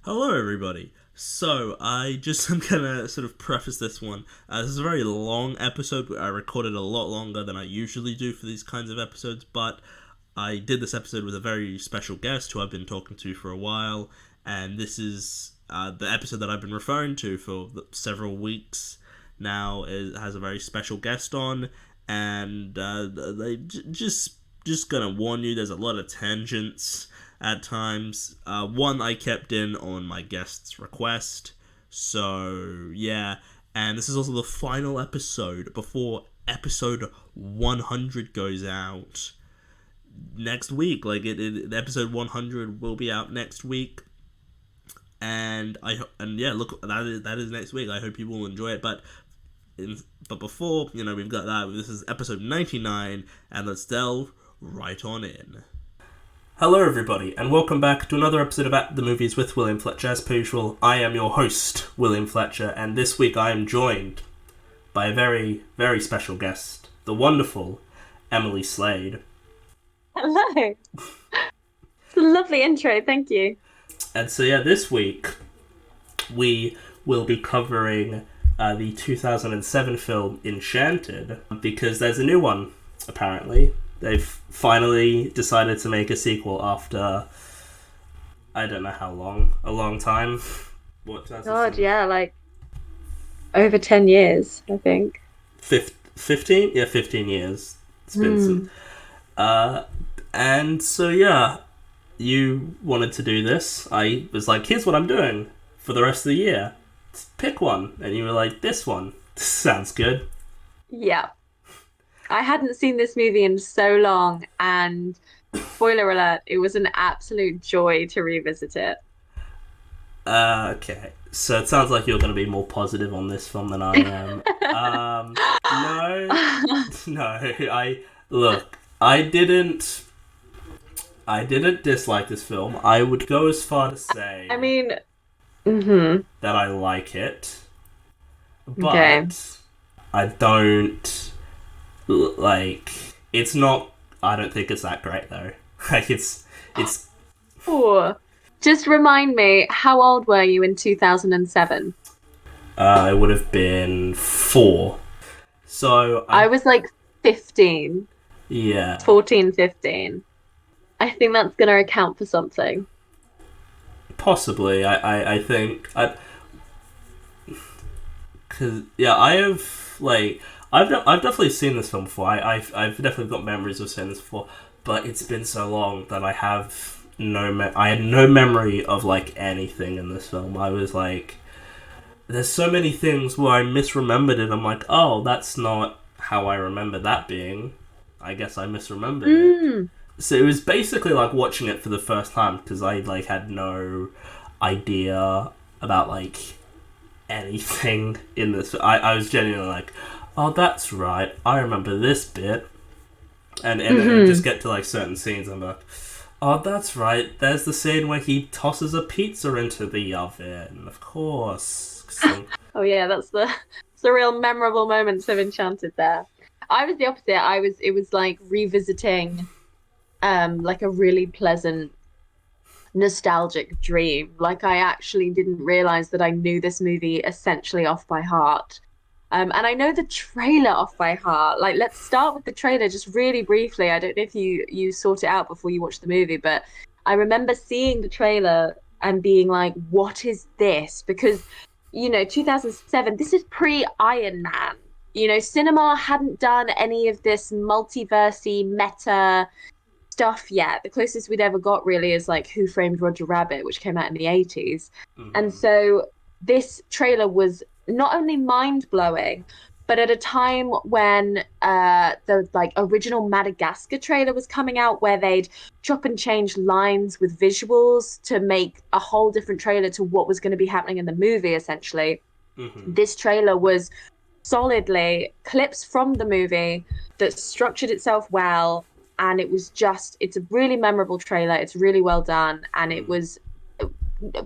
Hello, everybody. I'm gonna sort of preface this one. This is a very long episode. I recorded a lot longer than I usually do for these kinds of episodes, but I did this episode with a very special guest who I've been talking to for a while, and this is the episode that I've been referring to for several weeks now. It has a very special guest on, and just gonna warn you. There's a lot of tangents at times. One I kept in on my guest's request. So, yeah. And this is also the final episode before episode 100 goes out next week. Episode 100 will be out next week. And look, that is next week. I hope you will enjoy it. But before, we've got that. This is episode 99, and let's delve right on in. Hello, everybody, and welcome back to another episode of At the Movies with William Fletcher. As per usual, I am your host, William Fletcher, and this week I am joined by a very, very special guest, the wonderful Emily Slade. Hello. It's a lovely intro, thank you. And so, this week we will be covering the 2007 film Enchanted, because there's a new one, apparently. They've finally decided to make a sequel after, I don't know how long, a long time. God, yeah, like over 10 years, I think. 15? Yeah, 15 years. It's been some. And so, you wanted to do this. I was like, here's what I'm doing for the rest of the year. Pick one. And you were like, this one. This sounds good. Yeah. I hadn't seen this movie in so long, and spoiler alert, it was an absolute joy to revisit it. Okay. So it sounds like you're going to be more positive on this film than I am. I didn't dislike this film. I would go as far to say that I like it. But okay. I don't... it's not... I don't think it's that great, though. It's... Ooh. Just remind me, how old were you in 2007? I would have been 4. So... I was like 15. Yeah. 14, 15. I think that's going to account for something. Possibly. I think... Because, I have, I've definitely seen this film before. I've definitely got memories of seeing this before, but it's been so long that I have I had no memory of anything in this film. I was like, there's so many things where I misremembered it. I'm like, oh, that's not how I remember that being. I guess I misremembered it. So it was basically like watching it for the first time, because I had no idea about anything in this. I was genuinely like, oh, that's right, I remember this bit. And then I just get to certain scenes, and I'm like, oh, that's right, there's the scene where he tosses a pizza into the oven, of course. Oh yeah, that's the real memorable moments of Enchanted there. I was the opposite. It was like revisiting a really pleasant nostalgic dream. I actually didn't realize that I knew this movie essentially off by heart. And I know the trailer off by heart. Let's start with the trailer just really briefly. I don't know if you sort it out before you watch the movie, but I remember seeing the trailer and being like, what is this? Because, 2007, this is pre-Iron Man. Cinema hadn't done any of this multiversey meta stuff yet. The closest we'd ever got really is Who Framed Roger Rabbit, which came out in the 80s. And so this trailer was not only mind-blowing, but at a time when the original Madagascar trailer was coming out, where they'd chop and change lines with visuals to make a whole different trailer to what was going to be happening in the movie, essentially. This trailer was solidly clips from the movie that structured itself well, and it's a really memorable trailer. It's really well done, and it was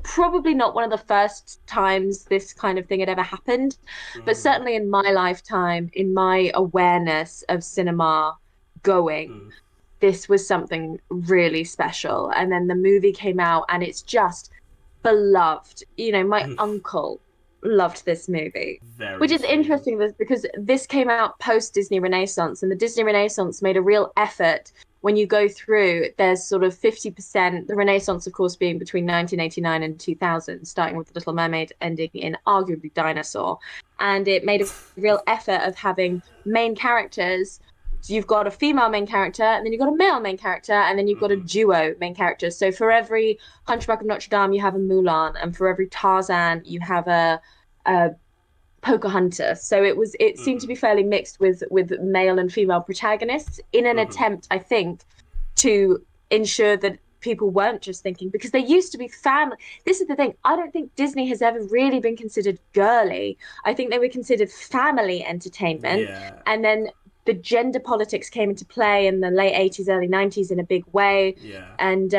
probably not one of the first times this kind of thing had ever happened, but certainly in my lifetime, in my awareness of cinema going, this was something really special. And then the movie came out, and it's just beloved. You know, my uncle loved this movie, which Very is same. interesting because this came out post Disney Renaissance, and the Disney Renaissance made a real effort. When you go through, there's sort of 50%, the Renaissance, of course, being between 1989 and 2000, starting with The Little Mermaid, ending in arguably Dinosaur. And it made a real effort of having main characters. So you've got a female main character, and then you've got a male main character, and then you've got a Hmm. duo main character. So for every Hunchback of Notre Dame, you have a Mulan, and for every Tarzan, you have a Pocahontas. So it seemed to Hmm. be fairly mixed with male and female protagonists in an Hmm. attempt, I think, to ensure that people weren't just thinking because they used to be family. This is the thing. I don't think Disney has ever really been considered girly. I think they were considered family entertainment. Yeah. And then the gender politics came into play in the late 80s, early 90s in a big way. Yeah. And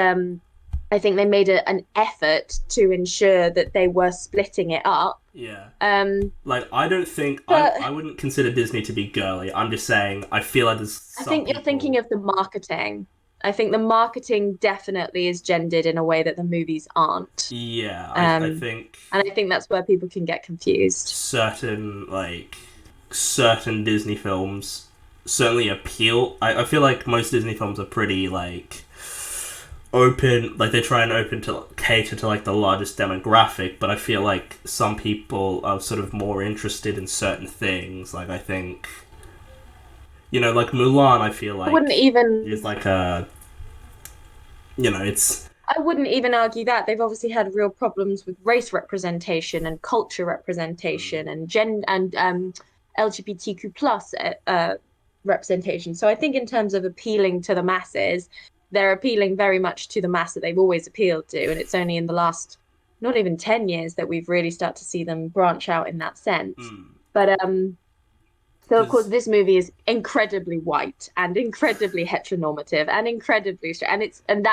I think they made an effort to ensure that they were splitting it up. Yeah. Um, Like, I don't think but I wouldn't consider Disney to be girly. I'm just saying I feel like there's I some think you're thinking people. of the marketing. I think the marketing definitely is gendered in a way that the movies aren't. Yeah, I Um, think and I think that's where people can get confused. certain certain Disney films certainly appeal. I feel like most Disney films are pretty like open, like they try and open to cater to like the largest demographic, but I feel like some people are sort of more interested in certain things. Like I think like Mulan, I feel I wouldn't like even is like a it's I wouldn't even argue that. They've obviously had real problems with race representation and culture mm, representation and LGBTQ plus representation. So I think in terms of appealing to the masses, they're appealing very much to the mass that they've always appealed to. And it's only in the last not even 10 years that we've really started to see them branch out in that sense. But so of course because this movie is incredibly white and incredibly heteronormative and incredibly and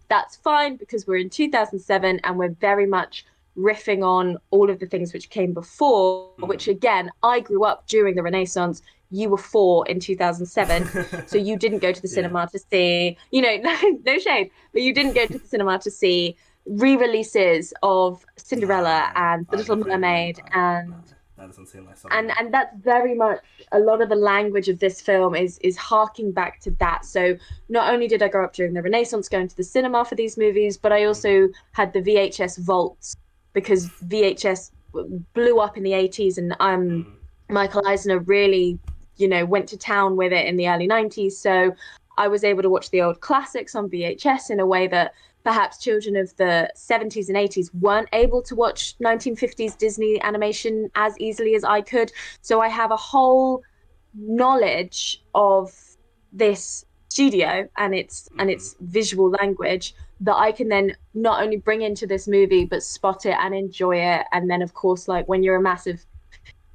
that's fine because we're in 2007 and we're very much riffing on all of the things which came before, which again, I grew up during the Renaissance. You were four in 2007, so you didn't go to the yeah, cinema to see, no shade, but you didn't go to the cinema to see re-releases of Cinderella no, and The I Little definitely Mermaid remember. No, and that doesn't seem like and something. and that's very much a lot of the language of this film is harking back to that. So not only did I grow up during the Renaissance going to the cinema for these movies, but I Hmm. also had the VHS vaults because VHS blew up in the 80s and Hmm. Michael Eisner really, went to town with it in the early 90s. So I was able to watch the old classics on VHS in a way that perhaps children of the 70s and 80s weren't able to watch 1950s Disney animation as easily as I could. So I have a whole knowledge of this studio and Hmm. its visual language that I can then not only bring into this movie but spot it and enjoy it. And then of course, like when you're a massive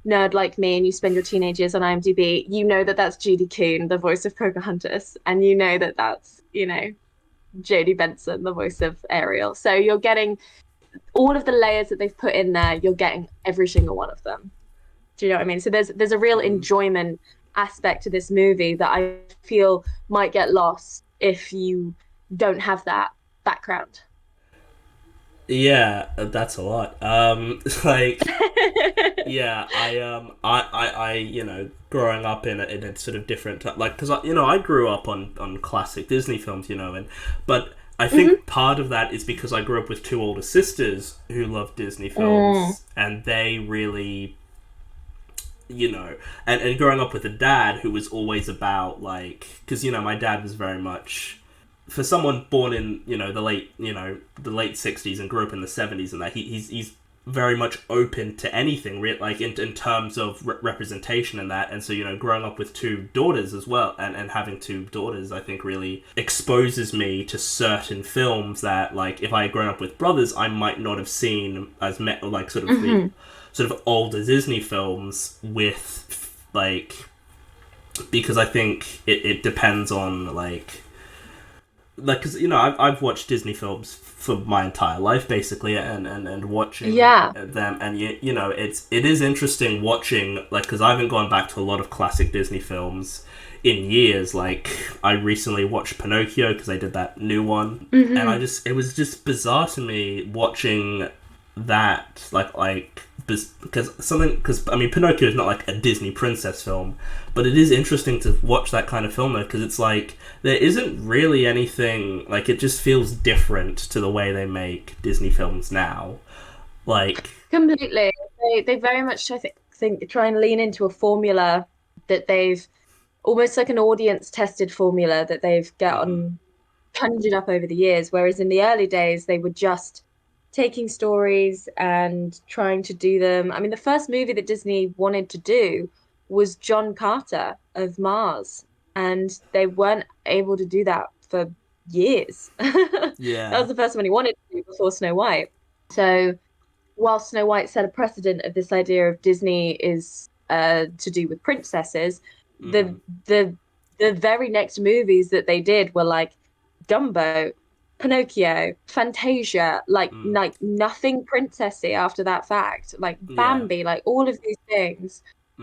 nerd like me and you spend your teenage years on IMDb, you know that that's Judy Kuhn, the voice of Pocahontas, and you know that that's Jodie Benson, the voice of Ariel. So you're getting all of the layers that they've put in there. You're getting every single one of them. Do you know what I mean? So there's a real Hmm. enjoyment aspect to this movie that I feel might get lost if you don't have that background. Yeah, that's a lot. Like yeah, growing up in a sort of different like because I grew up on classic Disney films, and but I Mm-hmm. think part of that is because I grew up with two older sisters who love Disney Mm. films, and they really and growing up with a dad who was always about like because my dad was very much for someone born in the late 60s and grew up in the 70s and that he's very much open to anything like in terms of representation and that, and so growing up with two daughters as well and having two daughters I think really exposes me to certain films that like if I had grown up with brothers I might not have seen as like sort of the Mm-hmm. sort of older Disney films with like because I think it depends on like like, because I've watched Disney films for my entire life basically, and watching Yeah. them, and it is interesting watching, like, because I haven't gone back to a lot of classic Disney films in years. Like, I recently watched Pinocchio because they did that new one, and Hmm. it was just bizarre to me watching that, because I mean, Pinocchio is not like a Disney princess film, but it is interesting to watch that kind of film though, because it's like there isn't really anything, like, it just feels different to the way they make Disney films now. Like, Completely. They very much, I think try and lean into a formula that they've almost like an audience tested formula that they've mhm, gotten conjured up over the years. Whereas in the early days, they were just taking stories and trying to do them. I mean, the first movie that Disney wanted to do was John Carter of Mars, and they weren't able to do that for years. That yeah, was the first one he wanted to do before Snow White. So while Snow White set a precedent of this idea of Disney is to do with princesses, the hmm, the the very next movies that they did were like Dumbo, Pinocchio, Fantasia, mm, like nothing princessy after that fact, like yeah, Bambi, like all of these things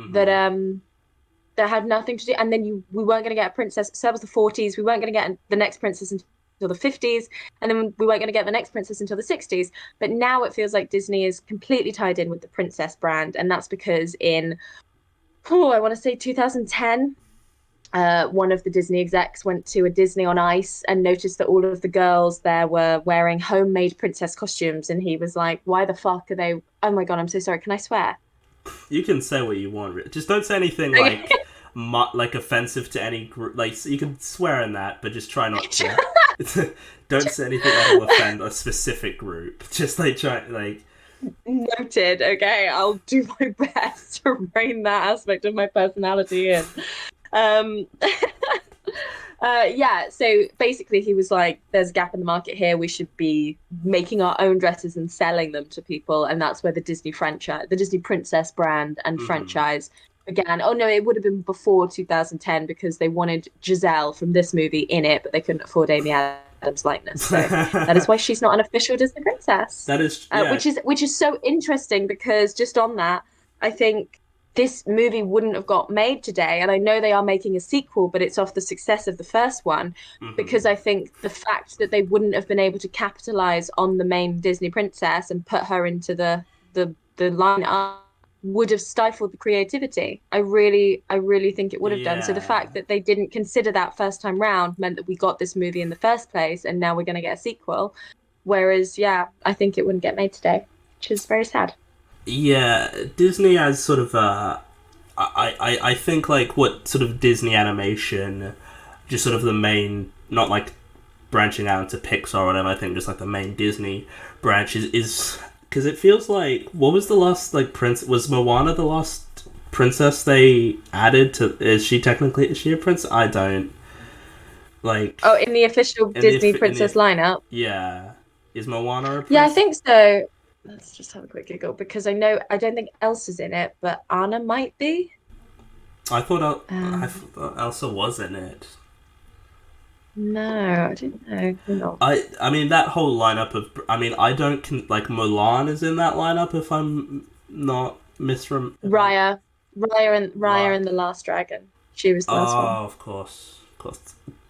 that hmm, that had nothing to do. And then you we weren't going to get a princess. So that was the 40s. We weren't going to get the next princess until the 50s, and then we weren't going to get the next princess until the 60s. But now it feels like Disney is completely tied in with the princess brand, and that's because in I want to say 2010. One of the Disney execs went to a Disney on Ice and noticed that all of the girls there were wearing homemade princess costumes. And he was like, why the fuck are they? Oh my God, I'm so sorry. Can I swear? you can say what you want, just don't say anything like like offensive to any group. Like, so you can swear in that, but just try not to. Don't say anything that will offend a specific group. Just like try like Noted. Okay, I'll do my best to rein that aspect of my personality in. Um, yeah, so basically he was like, there's a gap in the market here. We should be making our own dresses and selling them to people. And that's where the Disney franchise, the Disney Princess brand and hmm. franchise began. Oh no, it would have been before 2010 because they wanted Giselle from this movie in it, but they couldn't afford Amy Adams' likeness. So that is why she's not an official Disney princess. That is, yeah, Which is so interesting because just on that, I think this movie wouldn't have got made today. And I know they are making a sequel, but it's off the success of the first one because hmm, I think the fact that they wouldn't have been able to capitalize on the main Disney princess and put her into the lineup would have stifled the creativity. I really think it would have done. So the fact yeah. that they didn't consider that first time round meant that we got this movie in the first place, and now we're going to get a sequel. Whereas, yeah, I think it wouldn't get made today, which is very sad. Yeah, Disney has sort of I think like what sort of Disney animation, just sort of the main, not like branching out into Pixar or whatever. I think just like the main Disney branch is because it feels like, what was the last, like, prince, was Moana the last princess they added to? Is she a prince? I don't like Oh, in the official Disney in the princess lineup? yeah, is Moana a Yeah, I prince? think so. Let's just have a quick Google because I don't think Elsa's in it, but Anna might be. I Um, thought Elsa was in it. no, I don't know. Hang on. I mean, that whole lineup of, I mean, I don't like, Mulan is in that lineup, if I'm not misrem if I'm Raya, Raya right. and the Last Dragon. She was the last one. Oh, of course,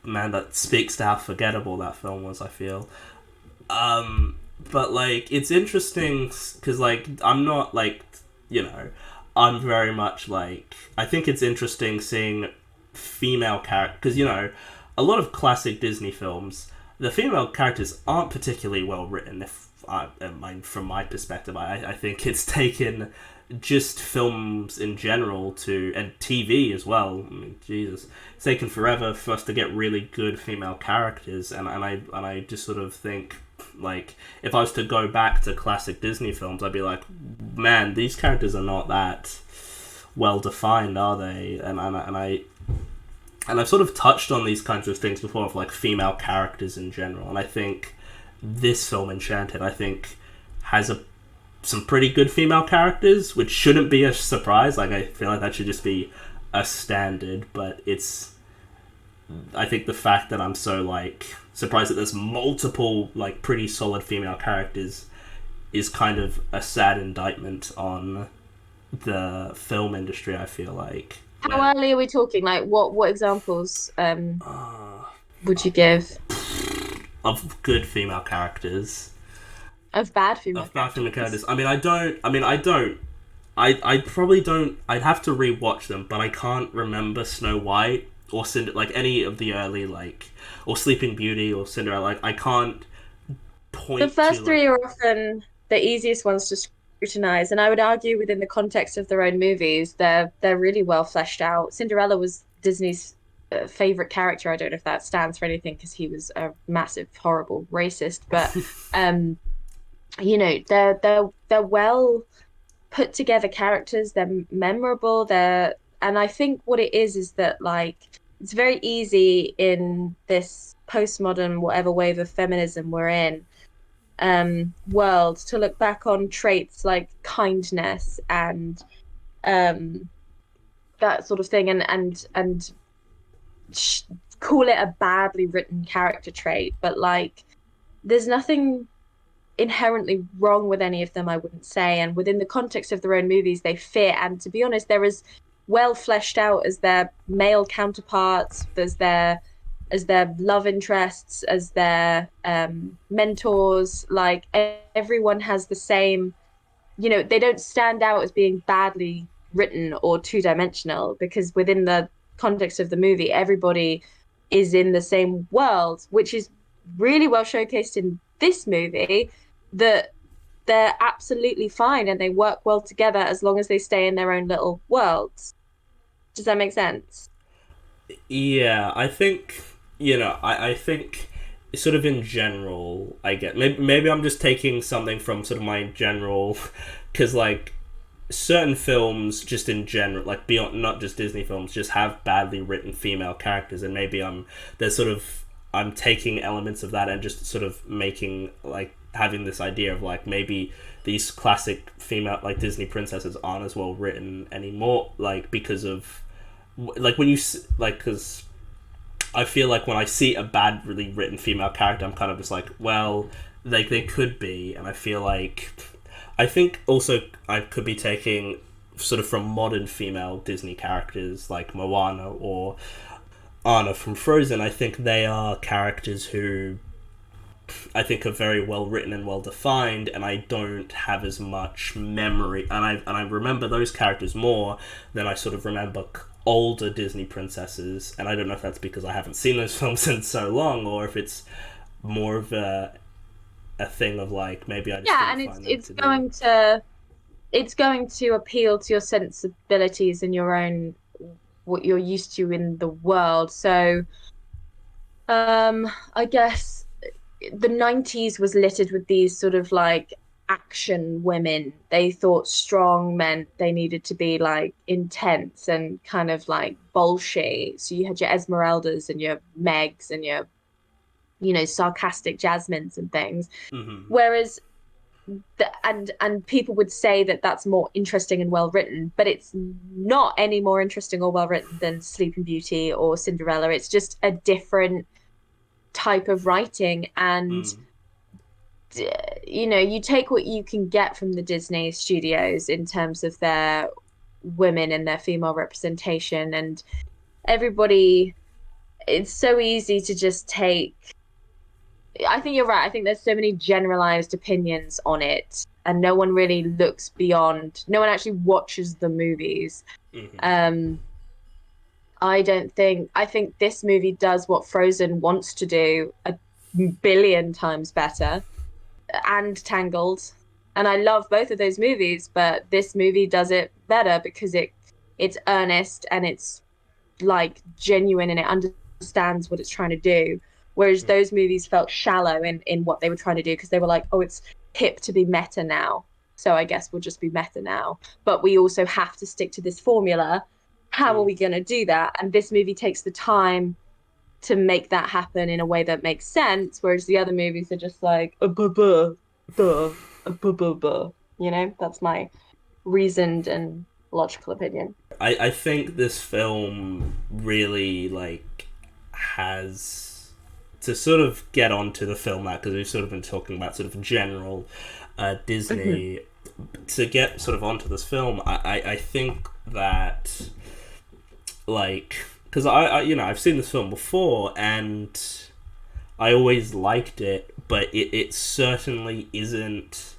man, that speaks to how forgettable that film was, I feel. Um, but like, it's interesting because, like, I'm not like, you know, I'm very much like, I think it's interesting seeing female character, because a lot of classic Disney films, the female characters aren't particularly well written. If I mean, from my perspective, I think it's taken just films in general to, and TV as well. I mean, Jesus, it's taken forever for us to get really good female characters, and I just sort of think, like, if I was to go back to classic Disney films, I'd be like, man, these characters are not that well defined, are they? And I've sort of touched on these kinds of things before, of like female characters in general, and I think this film, Enchanted, I think has some pretty good female characters, which shouldn't be a surprise. Like, I feel like that should just be a standard, but I think the fact that I'm so like surprised that there's multiple like pretty solid female characters is kind of a sad indictment on the film industry. I feel like where How early are we talking? Like, what examples uh, would you give of good female characters, of bad female of bad female characters? characters. I mean, I don't. I mean, I don't. I probably don't. I'd have to rewatch them, but I can't remember Snow White or like any of the early like or Sleeping Beauty or Cinderella. Like I can't The point to first like. three are often the easiest ones to scrutinize, and I would argue within the context of their own movies, they're really well fleshed out. Cinderella was Disney's favorite character. I don't know if that stands for anything because he was a massive, horrible racist, but um, they're well put together characters. They're memorable. And I think what it is that like it's very easy in this postmodern whatever wave of feminism we're in world to look back on traits like kindness and um that sort of thing and sh call it a badly written character trait, but like there's nothing inherently wrong with any of them, I wouldn't say. And within the context of their own movies, they fit. And to be honest, they're as well fleshed out as their male counterparts, as their love interests, as their mentors. Like everyone has the same, they don't stand out as being badly written or two-dimensional because within the context of the movie, everybody is in the same world, which is really well showcased in this movie that they're absolutely fine and they work well together as long as they stay in their own little worlds. Does that make sense? Yeah, I think I think sort of in general, I get maybe I'm just taking something from sort of my general, because like certain films just in general, like beyond not just Disney films, just have badly written female characters, and maybe there's sort of I'm taking elements of that and just sort of making like having this idea of like maybe these classic female like Disney princesses aren't as well written anymore, like because of like when you like because I feel like when I see a badly written female character, I'm kind of just like, well, like they could be, and I feel like I think also I could be taking sort of from modern female Disney characters like Moana or Anna from Frozen. I think they are characters who I think are very well written and well defined, and I don't have as much memory, and I remember those characters more than I sort of remember older Disney princesses. And I don't know if that's because I haven't seen those films in so long, or if it's more of a thing of like maybe I just Yeah, didn't and find them to be. it's going to appeal to your sensibilities and your own what you're used to in the world. So, I guess the 90s was littered with these sort of like action women. They thought strong meant they needed to be like intense and kind of like bolshy. So you had your Esmeraldas and your Megs and your, sarcastic Jasmines and things. Mm-hmm. Whereas and people would say that that's more interesting and well written, but it's not any more interesting or well written than Sleeping Beauty or Cinderella. It's just a different type of writing, and Mm. you take what you can get from the Disney studios in terms of their women and their female representation, and everybody. It's so easy to just take. I think you're right. I think there's so many generalized opinions on it, and no one really looks beyond. No one actually watches the movies. Mm-hmm. Um, I don't think. I think this movie does what Frozen wants to do a billion times better, and Tangled. And I love both of those movies, but this movie does it better because it's earnest and it's like genuine and it understands what it's trying to do. Whereas those movies felt shallow in what they were trying to do because they were like, oh, it's hip to be meta now. So I guess we'll just be meta now. But we also have to stick to this formula. How are Mm. we going to do that? And this movie takes the time to make that happen in a way that makes sense, whereas the other movies are just like a buh buh buh a buh buh buh. That's my reasoned and logical opinion. I think this film really like has to sort of get onto the film now, because we've sort of been talking about sort of general Disney, to get sort of onto this film, I think that, like, because I've seen this film before, and I always liked it, but it certainly isn't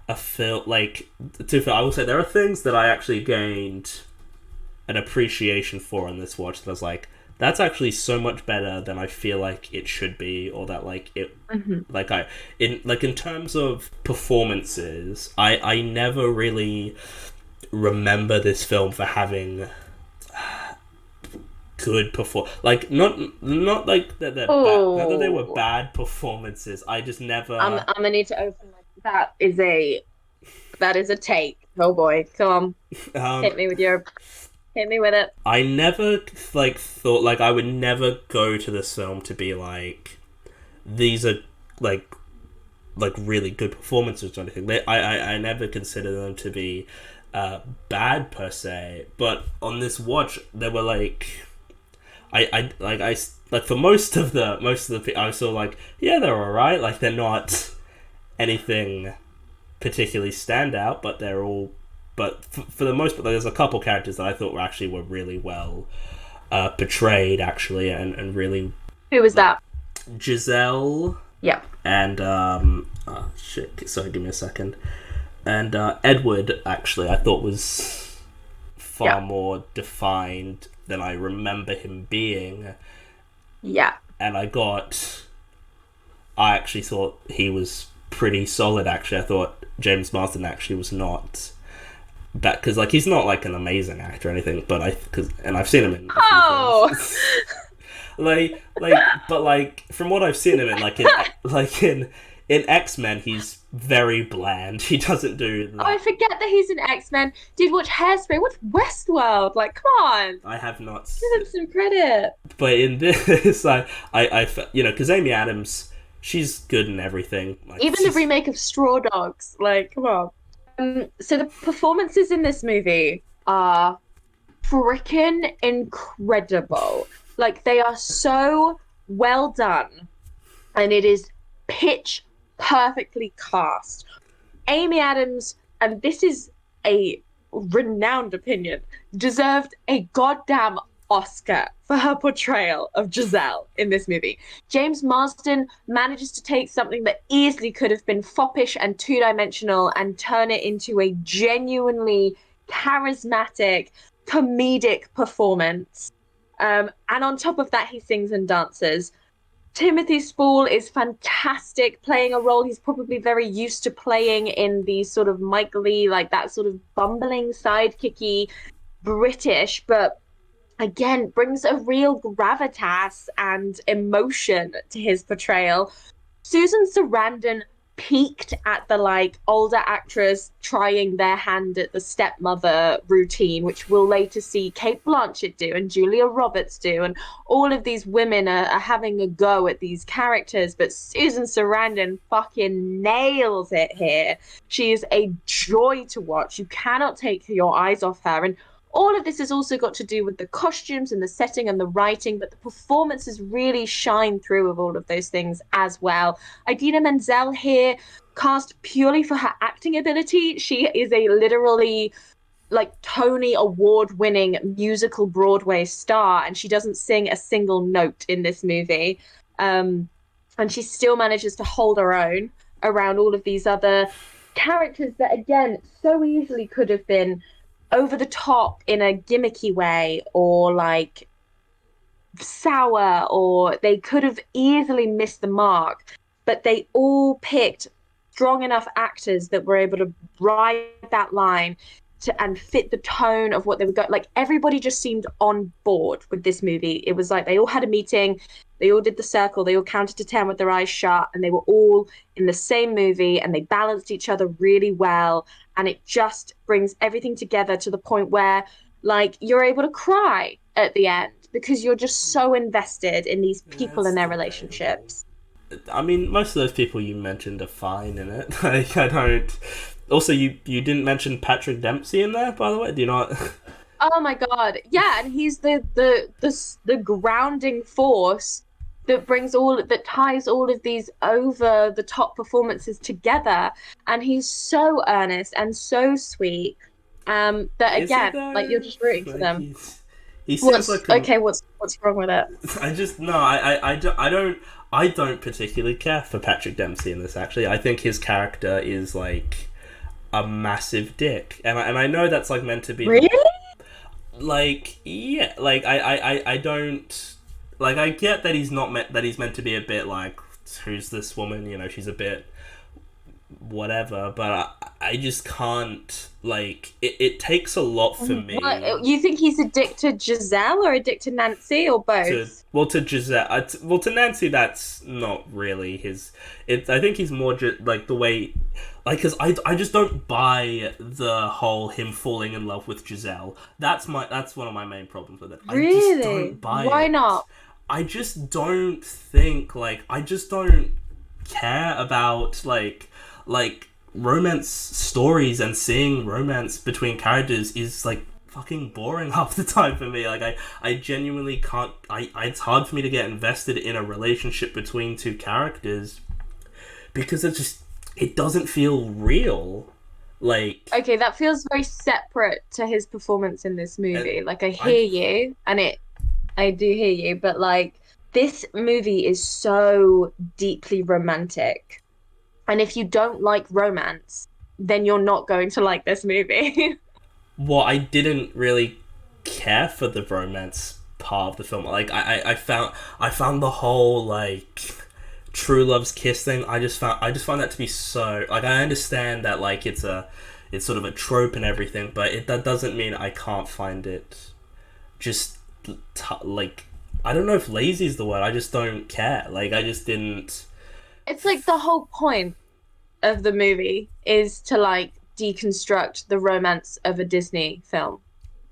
a film, like, I will say there are things that I actually gained an appreciation for in this watch that I was like, that's actually so much better than I feel like it should be, or that like it like in terms of performances, I never really remember this film for having good like not like that they're bad, not that they were bad performances. I just never I'm gonna need to open that is a take. Oh boy, come on. Hit me with it. I never like thought, like, I would never go to this film to be like, these are like really good performances or anything. I never consider them to be bad per se. But on this watch, there were like, I like for most of the I was sort of like, yeah, they're alright. Like, they're not anything particularly standout, but they're all. But for the most part, there's a couple characters that I thought were really well portrayed, actually, and really. Who was that? Giselle. Yeah. And shit. Sorry, give me a second. And Edward, actually, I thought was far more defined than I remember him being. Yeah. And I actually thought he was pretty solid. Actually, I thought James Marsden actually was not. Because like, he's not like an amazing actor or anything, but I've seen him in a few things. But like, from what I've seen him in, in X-Men, he's very bland. He doesn't do that. Oh, I forget that he's in X-Men. Did watch Hairspray. What's Westworld? Like, come on. I have not. Give him some credit. But in this, because Amy Adams, she's good in everything. Like, even the remake of Straw Dogs. Like, come on. So the performances in this movie are freaking incredible. Like, they are so well done, and it is pitch perfectly cast. Amy Adams, and this is a renowned opinion, deserved a goddamn Oscar for her portrayal of Giselle in this movie. James Marsden manages to take something that easily could have been foppish and two-dimensional and turn it into a genuinely charismatic, comedic performance. And on top of that, he sings and dances. Timothy Spall is fantastic playing a role he's probably very used to playing in the sort of Mike Lee, like that sort of bumbling, sidekicky British, but again, brings a real gravitas and emotion to his portrayal. Susan Sarandon peaked at the like older actress trying their hand at the stepmother routine, which we'll later see Cate Blanchett do and Julia Roberts do, and all of these women are having a go at these characters, but Susan Sarandon fucking nails it here. She is a joy to watch. You cannot take your eyes off her, and all of this has also got to do with the costumes and the setting and the writing, but the performances really shine through of all of those things as well. Idina Menzel here, cast purely for her acting ability. She is a literally like Tony Award-winning musical Broadway star, and she doesn't sing a single note in this movie. And she still manages to hold her own around all of these other characters that, again, so easily could have been over the top in a gimmicky way, or like sour, or they could have easily missed the mark, but they all picked strong enough actors that were able to ride that line and fit the tone of what they were going. Like, everybody just seemed on board with this movie. It was like they all had a meeting, they all did the circle, they all counted to 10 with their eyes shut, and they were all in the same movie, and they balanced each other really well. And it just brings everything together to the point where, like, you're able to cry at the end because you're just so invested in these people and their relationships. I mean, most of those people you mentioned are fine in it. Like, I don't. Also, you didn't mention Patrick Dempsey in there, by the way. Do you not? Oh my god, yeah, and he's the grounding force that ties all of these over the top performances together. And he's so earnest and so sweet. That Is he again, like you're though? just rooting for Like them. he seems like a. What's wrong with it? I just no. I don't particularly care for Patrick Dempsey in this. Actually, I think his character is like a massive dick, and I know that's like meant to be Really? like yeah, like I don't like I get that he's meant to be a bit like who's this woman, you know, she's a bit whatever, but I just can't like it takes a lot for me What, you think he's addicted to Giselle or addicted to Nancy or to both? to Giselle well to Nancy that's not really his I think he's more like the way like because I just don't buy the whole him falling in love with Giselle. That's one of my main problems with it. I just Really? don't buy Why it. not? I just don't think like I just don't care about like romance stories, and seeing romance between characters is like fucking boring half the time for me. Like I genuinely can't it's hard for me to get invested in a relationship between two characters because it doesn't feel real. Like Okay, that feels very separate to his performance in this and movie. Like I I hear you, and I do hear you, but like this movie is so deeply romantic. And if you don't like romance, then you're not going to like this movie. well, I didn't really care for the romance part of the film. Like I found the whole like true love's kiss thing. I just found that to be so like I understand that like it's sort of a trope and everything, but that doesn't mean I can't find it just like I don't know if lazy is the word. I just don't care. Like I just didn't. It's like the whole point of the movie is to like deconstruct the romance of a Disney film.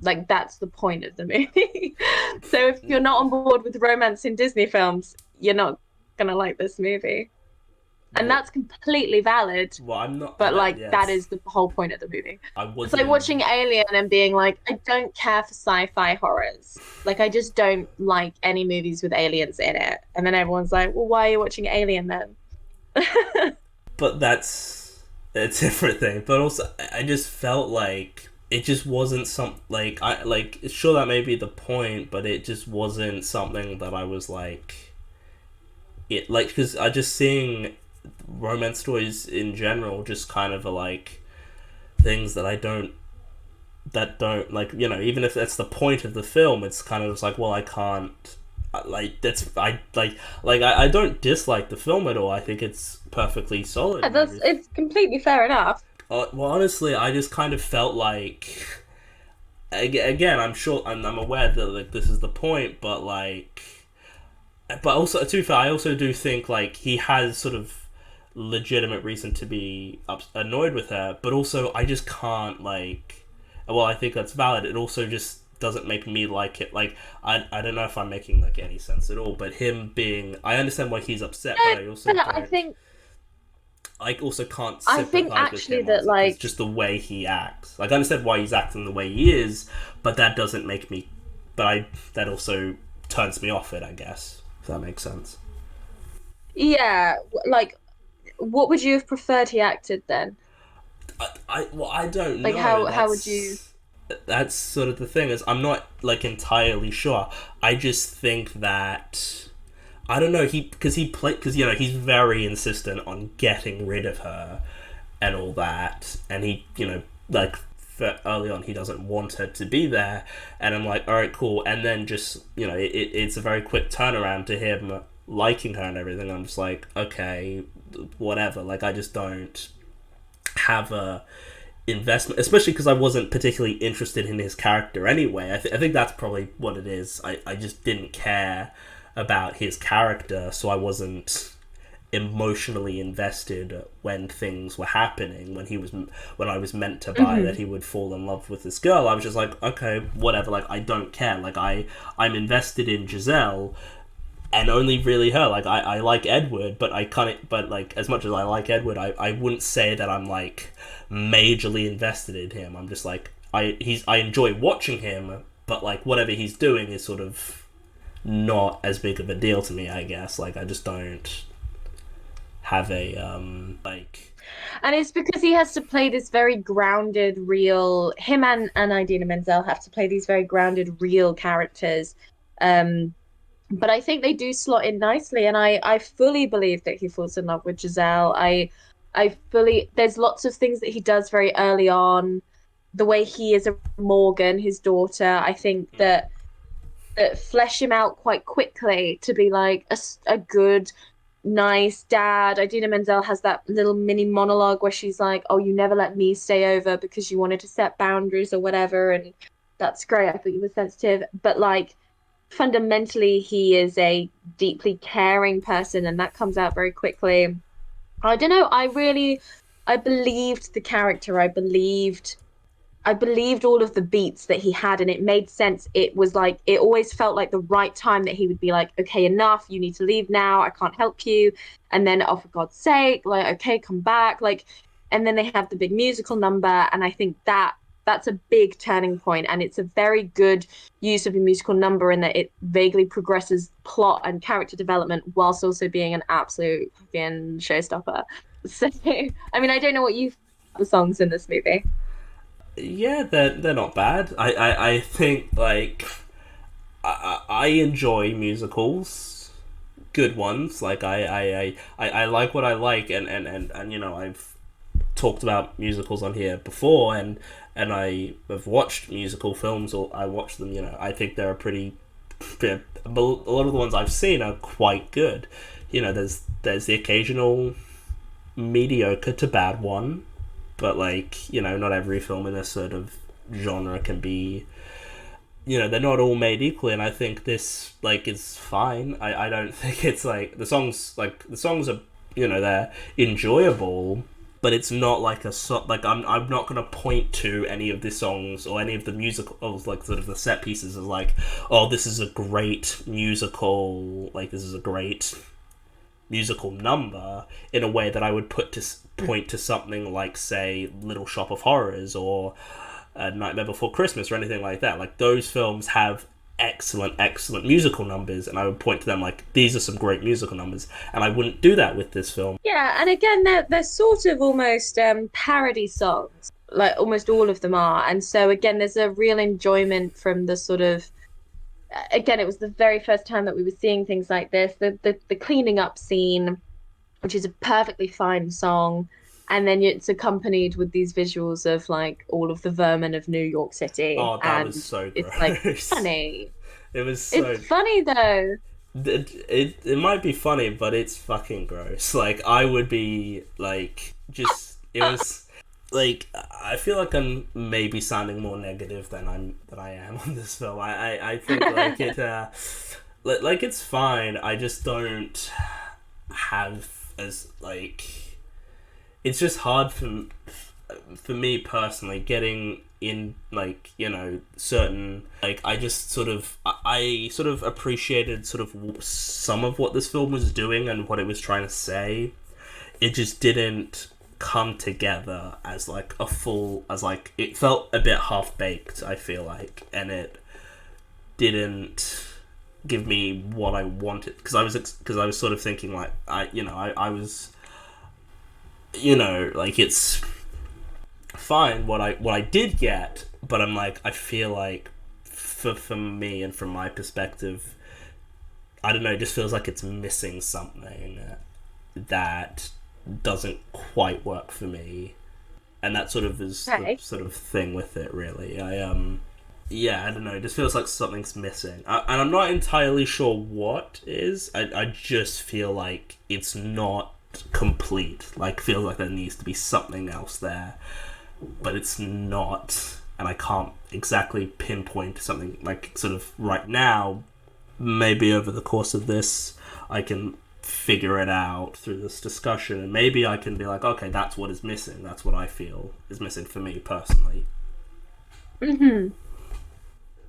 Like that's the point of the movie. So if you're not on board with romance in Disney films, you're not gonna like this movie. And Well, that's completely valid, well, I'm not. but like that Yes, is the whole point of the movie. I It's like wasn't. watching Alien and being like, I don't care for sci-fi horrors. Like I just don't like any movies with aliens in it. And then everyone's like, well, why are you watching Alien then? But that's a different thing. But also, I just felt like it just wasn't like I like. Sure, that may be the point, but it just wasn't something that I was like. It like because I just seeing romance stories in general just kind of are like things that don't like even if that's the point of the film, it's kind of just like well I can't like that's I don't dislike the film at all. I think it's perfectly solid Yeah, and that's everything. it's completely fair enough. Well, honestly, I just kind of felt like again I'm aware that like this is the point, but like but also to be fair, I also do think like he has sort of legitimate reason to be annoyed with her, but also I just can't like. Well, I think that's valid. It also just doesn't make me like it. Like I don't know if I'm making like any sense at all. But him being, I understand why he's upset, but I also But I don't. think I also can't I think sympathize with actually him as that it because like just the way he acts. Like I understand why he's acting the way he is, but that doesn't make me. But that also turns me off it. I guess if that makes sense. yeah, like what would you have preferred he acted then? Well I don't Like know. how would you That's sort of the thing is I'm not like entirely sure. I just think that I don't know because he's very insistent on getting rid of her and all that, and he like early on he doesn't want her to be there, and I'm like all right cool, and then just it's a very quick turnaround to him liking her and everything. I'm just like okay whatever, like I just don't have a investment, especially because I wasn't particularly interested in his character anyway. I think that's probably what it is. I just didn't care about his character, so I wasn't emotionally invested when things were happening. When I was meant to buy that Mhm. he would fall in love with this girl, I was just like, okay, whatever. Like I don't care. Like I'm invested in Giselle, and only really her. Like I like Edward, but I can't. But like as much as I like Edward, I wouldn't say that I'm like majorly invested in him. I'm just like I enjoy watching him, but like whatever he's doing is sort of not as big of a deal to me, I guess. Like I just don't have a like And it's because he has to play this very grounded, real. Him and Idina Menzel have to play these very grounded, real characters. Um, but I think they do slot in nicely, and I fully believe that he falls in love with Giselle. I fully there's lots of things that he does very early on. The way he is a Morgan, his daughter, I think that flesh him out quite quickly to be like a good, nice dad. Idina Menzel has that little mini monologue where she's like, "Oh, you never let me stay over because you wanted to set boundaries or whatever," and that's great. I thought you were sensitive, but like fundamentally, he is a deeply caring person, and that comes out very quickly. I don't know. I believed the character. I believed all of the beats that he had, and it made sense. It was like, it always felt like the right time that he would be like, okay, enough, you need to leave now, I can't help you. And then, oh, for God's sake, like, okay, come back. Like, and then they have the big musical number. And I think that's a big turning point, and it's a very good use of a musical number in that it vaguely progresses plot and character development whilst also being an absolute fucking showstopper. So, I mean, I don't know what you the songs in this movie. yeah, they're not bad. I think like I enjoy musicals, good ones. Like I like what I like, and you know I've talked about musicals on here before, and I have watched musical films, or I watch them. You know, I think they're a pretty. A lot of the ones I've seen are quite good. You know, there's the occasional mediocre to bad one, but like you know, not every film in this sort of genre can be. You know, they're not all made equally, and I think this like is fine. I don't think it's like the songs are you know they're enjoyable, but it's not like like I'm not gonna point to any of the songs or any of the musicals like sort of the set pieces as like, oh, this is a great musical, like this is a great musical number in a way that I would point to something like say Little Shop of Horrors or Nightmare Before Christmas or anything like that. Like those films have excellent musical numbers, and I would point to them like these are some great musical numbers, and I wouldn't do that with this film. Yeah, and again, they're sort of almost parody songs, like almost all of them are. And so again, there's a real enjoyment from the sort of again, it was the very first time that we were seeing things like this. The cleaning up scene, which is a perfectly fine song, and then it's accompanied with these visuals of like all of the vermin of New York City, Oh, that was and so it's like gross. funny. It was It's so funny though. it might be funny, but it's fucking gross. Like I would be like, just it was like I feel like I'm maybe sounding more negative than I am on this film. I think like it like it's fine. I just don't have as like it's just hard for me personally getting in like you know certain like I just sort of I sort of appreciated sort of some of what this film was doing and what it was trying to say. It just didn't come together as like a full as like it felt a bit half baked, I feel like, and it didn't give me what I wanted because I was sort of thinking like I was you know like it's fine what I did get, but I'm like I feel like for me and from my perspective, I don't know, it just feels like it's missing something that doesn't quite work for me, and that sort of is the Okay. sort of thing with it. Really, yeah, I don't know. It just feels like something's missing, and I'm not entirely sure what is. I just feel like it's not complete. Like feels like there needs to be something else there, but it's not, and I can't exactly pinpoint something like sort of right now. Maybe over the course of this, I can figure it out through this discussion, and maybe I can be like, okay, that's what is missing. That's what I feel is missing for me personally. Hmm.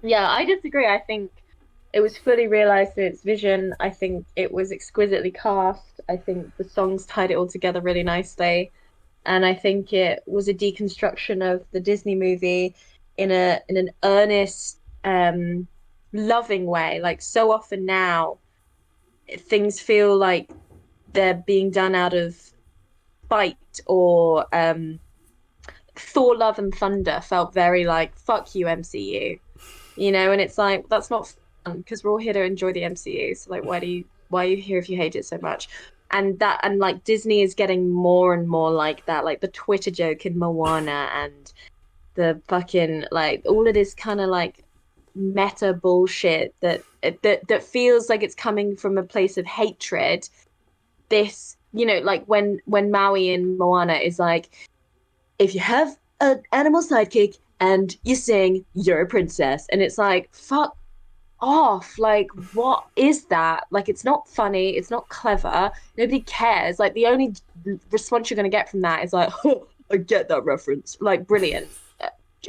Yeah, I disagree. I think it was fully realized in its vision. I think it was exquisitely cast. I think the songs tied it all together really nicely. And I think it was a deconstruction of the Disney movie in an earnest loving way. Like so often now, things feel like they're being done out of spite or Thor Love and Thunder felt very like fuck you MCU, and it's like that's not fun because we're all here to enjoy the MCU. So like why are you here if you hate it so much? And like Disney is getting more and more like that, like the Twitter joke in Moana and the fucking like all of this kind of like meta bullshit that feels like it's coming from a place of hatred. This, like when Maui in Moana is like, if you have an animal sidekick and you sing, you're a princess. And it's like, fuck off. Like, what is that? Like, it's not funny. It's not clever. Nobody cares. Like, the only response you're going to get from that is like, oh, I get that reference. Like, brilliant.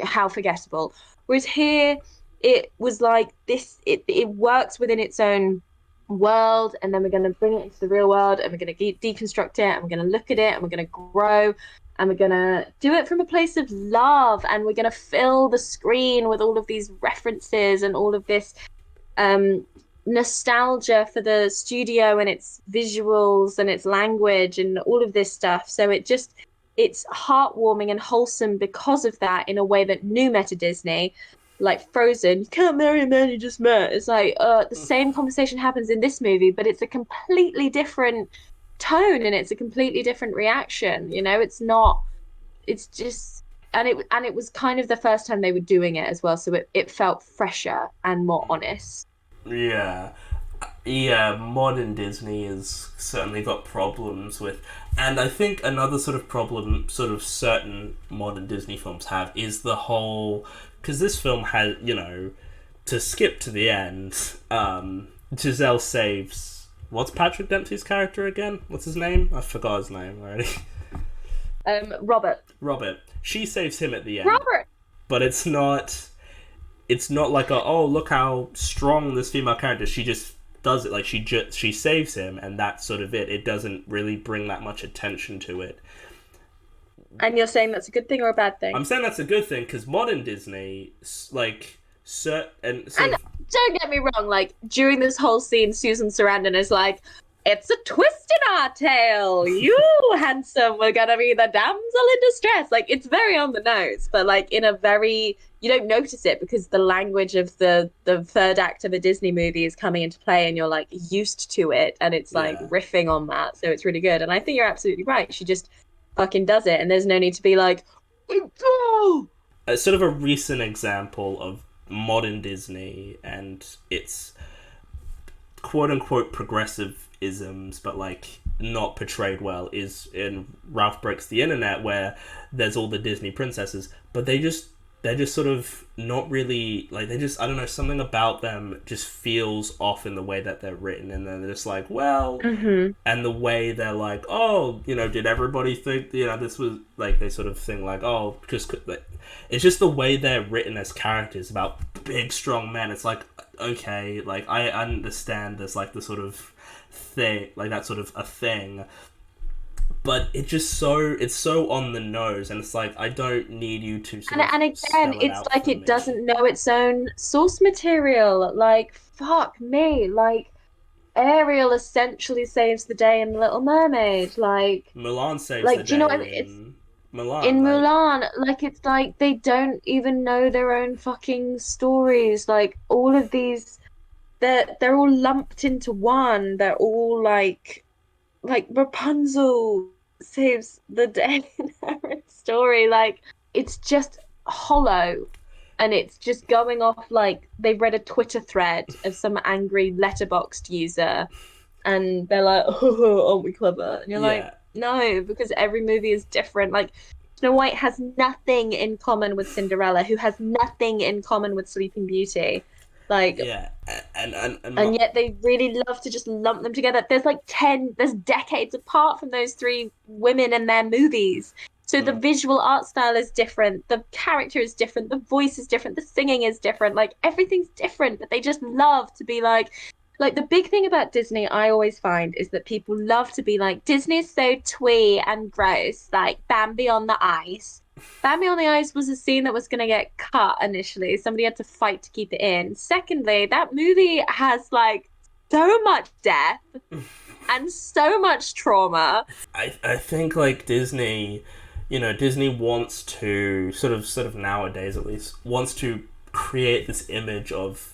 How forgettable. Whereas here, it was like this, it works within its own world, and then we're going to bring it into the real world, and we're going to deconstruct it, and we're going to look at it, and we're going to grow, and we're going to do it from a place of love, and we're going to fill the screen with all of these references and all of this um nostalgia for the studio and its visuals and its language and all of this stuff. So it's heartwarming and wholesome because of that in a way that new meta Disney, like Frozen, you can't marry a man you just met. It's like the same conversation happens in this movie, but it's a completely different tone and it's a completely different reaction. It's not. It's just. And it was kind of the first time they were doing it as well, so it felt fresher and more honest. Yeah. Yeah, modern Disney has certainly got problems with, and I think another sort of problem, sort of certain modern Disney films have, is the whole, because this film has, to skip to the end, Giselle saves, what's Patrick Dempsey's character again? What's his name? I forgot his name already. Robert. Robert. She saves him at the end, Robert. but it's not like a, oh, look how strong this female character. She just does it, like she saves him, and that's sort of it. It doesn't really bring that much attention to it. And you're saying that's a good thing or a bad thing? I'm saying that's a good thing because modern Disney, like, and And don't get me wrong, like during this whole scene, Susan Sarandon is like, "It's a twist in our tale. You, handsome, we're gonna be the damsel in distress." Like it's very on the nose, but like in a very you don't notice it because the language of the third act of a Disney movie is coming into play, and you're like used to it, and it's like yeah, riffing on that, so it's really good. And I think you're absolutely right. She just fucking does it, and there's no need to be like, "Oh!" it's sort of a recent example of modern Disney and its quote unquote progressive isms, but like not portrayed well, is in Ralph Breaks the Internet, where there's all the Disney princesses, but they're just sort of not really like, they just, I don't know, something about them just feels off in the way that they're written, and then they're just like, well, and the way they're like, oh, did everybody think this was like, they sort of think like, oh, just like, it's just the way they're written as characters about big strong men. It's like, okay, like I understand there's like the sort of thing, like that sort of a thing, but it's so on the nose, and it's like, I don't need you to sort And of again, spell it it's out like for it me. doesn't know its own source material. Like, fuck me. Like, Ariel essentially saves the day in The Little Mermaid. Mulan saves the Do you know what I day mean? It's in Mulan, in like, Mulan. Like, it's like they don't even know their own fucking stories. Like, all of these, they're all lumped into one. They're all like Rapunzel saves the day in her own story. Like it's just hollow, and it's just going off like they've read a Twitter thread of some angry letterboxed user, and they're like, "Oh, aren't we clever?" And you're like, yeah, "No," because every movie is different. Like Snow White has nothing in common with Cinderella, who has nothing in common with Sleeping Beauty. Like yeah, and yet they really love to just lump them together. There's decades apart from those three women and their movies. So the mm, visual art style is different, the character is different, the voice is different, the singing is different, like everything's different, but they just love to be like the big thing about Disney I always find is that people love to be like, Disney's so twee and gross, like Bambi on the ice. Bambi on the Ice was a scene that was going to get cut initially. Somebody had to fight to keep it in. Secondly, that movie has like so much death and so much trauma. I think like Disney, Disney wants to sort of nowadays at least wants to create this image of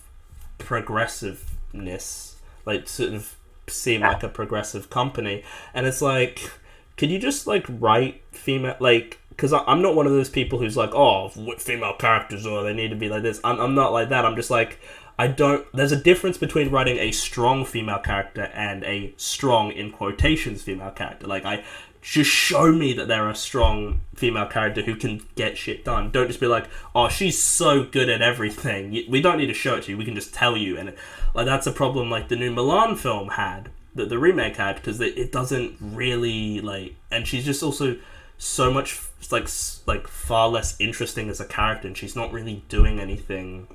progressiveness, like sort of seem Yeah. like a progressive company, and it's like, could you just like write female like? Because I'm not one of those people who's like, oh, female characters, or they need to be like this. I'm not like that. I'm just like, I don't. There's a difference between writing a strong female character and a strong in quotations female character. Like, I just show me that they're a strong female character who can get shit done. Don't just be like, oh, she's so good at everything. We don't need to show it to you. We can just tell you. And like that's a problem. Like the new Milan film had, that the remake had, because it doesn't really like. And she's just also so much like far less interesting as a character, and she's not really doing anything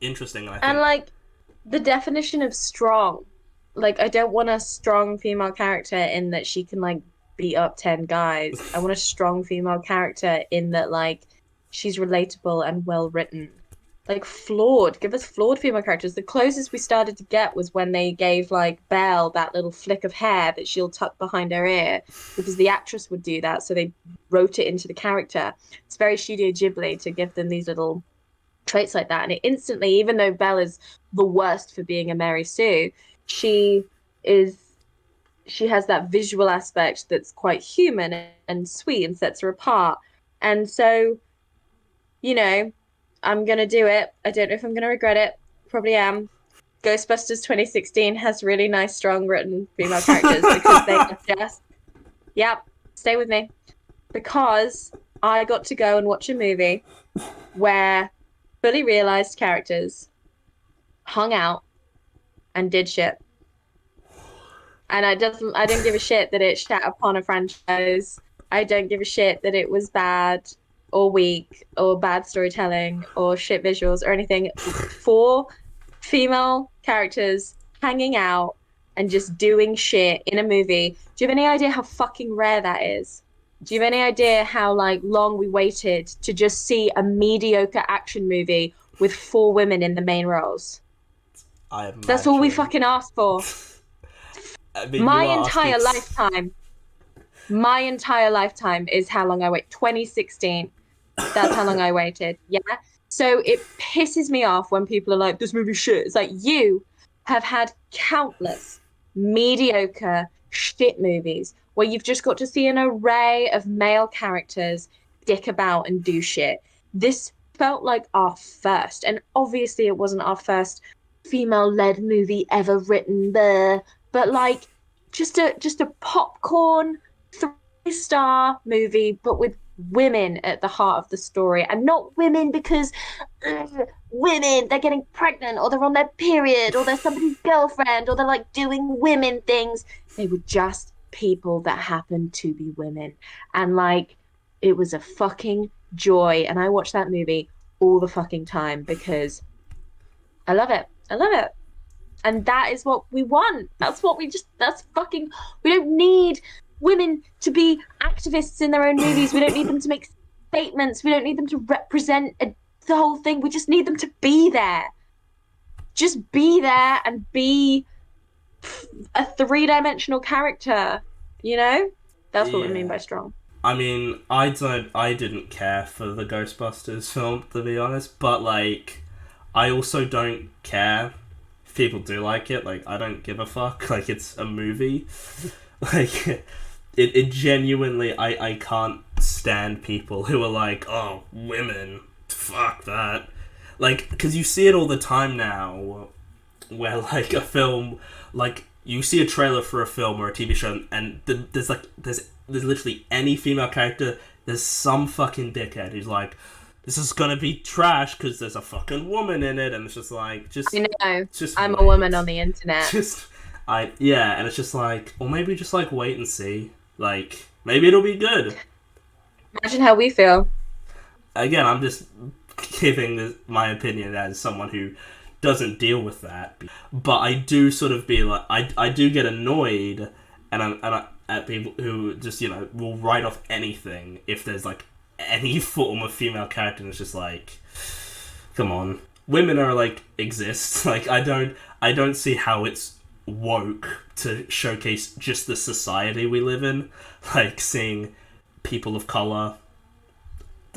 interesting. I And think. like the definition of strong, like I don't want a strong female character in that she can like beat up 10 guys. I want a strong female character in that like she's relatable and well written. Like flawed. Give us flawed female characters. The closest we started to get was when they gave like Belle that little flick of hair that she'll tuck behind her ear because the actress would do that. So they wrote it into the character. It's very Studio Ghibli to give them these little traits like that. And it instantly, even though Belle is the worst for being a Mary Sue, she is she has that visual aspect that's quite human and sweet and sets her apart. And so, you know, I'm gonna do it. I don't know if I'm gonna regret it. Probably am. Ghostbusters 2016 has really nice, strong written female characters because they are just, yep, stay with me. Because I got to go and watch a movie where fully realized characters hung out and did shit. And I didn't give a shit that it shat upon a franchise. I don't give a shit that it was bad or weak or bad storytelling or shit visuals or anything. Four female characters hanging out and just doing shit in a movie. Do you have any idea how fucking rare that is? Do you have any idea how like long we waited to just see a mediocre action movie with four women in the main roles? I That's all we imagine. fucking asked for. I mean, My you are asking. entire lifetime, my entire lifetime is how long I wait. 2016. That's how long I waited. Yeah. So it pisses me off when people are like, this movie's shit. It's like you have had countless mediocre shit movies where you've just got to see an array of male characters dick about and do shit. This felt like our first, and obviously it wasn't our first female-led movie ever written there, but like just a popcorn three-star movie, but with women at the heart of the story, and not women because women they're getting pregnant or they're on their period or they're somebody's girlfriend or they're like doing women things. They were just people that happened to be women, and like it was a fucking joy. And I watch that movie all the fucking time because I love it. I love it. And that is what we want. That's what we just, that's fucking, we don't need women to be activists in their own movies. We don't need them to make statements. We don't need them to represent the whole thing. We just need them to be there. Just be there and be a three-dimensional character, you know? That's what we mean Yeah. by strong. I mean, I didn't care for the Ghostbusters film, to be honest, but like, I also don't care if people do like it. Like, I don't give a fuck. Like, it's a movie. Like, it genuinely, I can't stand people who are like, oh, women, fuck that. Like, because you see it all the time now, where like a film, like you see a trailer for a film or a TV show, and there's literally any female character. There's some fucking dickhead who's like, this is gonna be trash because there's a fucking woman in it, and it's just like, You know, just I'm a wait. woman on the internet. Just yeah, and it's just like, or maybe just like wait and see. Like maybe it'll be good. Imagine how we feel. Again, I'm just giving my opinion as someone who doesn't deal with that. But I do sort of be like, I do get annoyed, at people who just will write off anything if there's like any form of female character, and it's just like, come on, women are like exist. Like I don't see how it's woke to showcase just the society we live in. Like seeing people of color,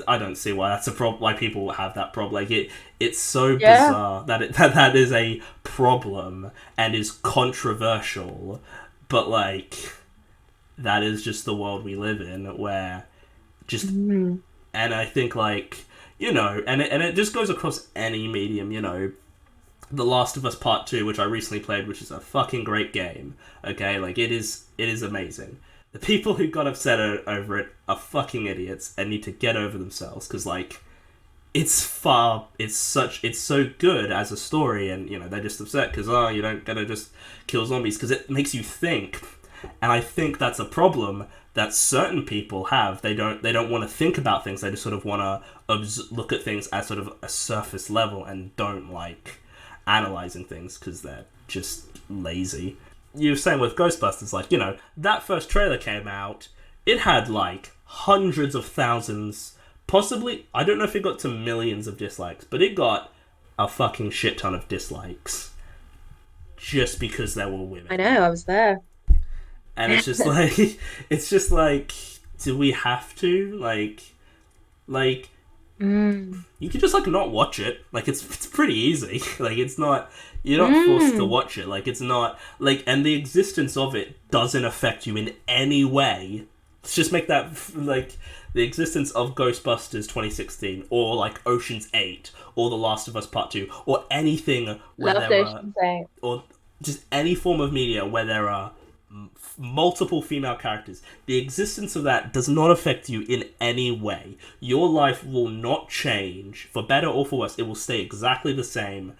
I don't see why that's a problem. Why people have that problem? Like it's so Yeah. bizarre that that is a problem and is controversial, but like that is just the world we live in, where just Mm. and I think like and it just goes across any medium. The Last of Us Part Two, which I recently played, which is a fucking great game. Okay, like it is amazing. The people who got upset over it are fucking idiots and need to get over themselves because like it's so good as a story, and they're just upset because you don't get to just kill zombies because it makes you think, and I think that's a problem that certain people have. They don't want to think about things. They just sort of want to look at things at sort of a surface level and don't like analyzing things because they're just lazy. You were saying with Ghostbusters, like, that first trailer came out, it had like hundreds of thousands, possibly, I don't know if it got to millions of dislikes, but it got a fucking shit ton of dislikes just because there were I women. know, I was there. And it's just like, it's just like, do we have to? Like, Mm. you can just like not watch it. Like it's pretty easy. Like it's not you're not forced to Mm. watch it. Like it's not like and the existence of it doesn't affect you in any way. Let's just make that like the existence of Ghostbusters 2016 or like Ocean's 8 or The Last of Us Part 2 or anything where Loved there are Ocean's 8. or just any form of media where there are multiple female characters. The existence of that does not affect you in any way. Your life will not change, for better or for worse. It will stay exactly the same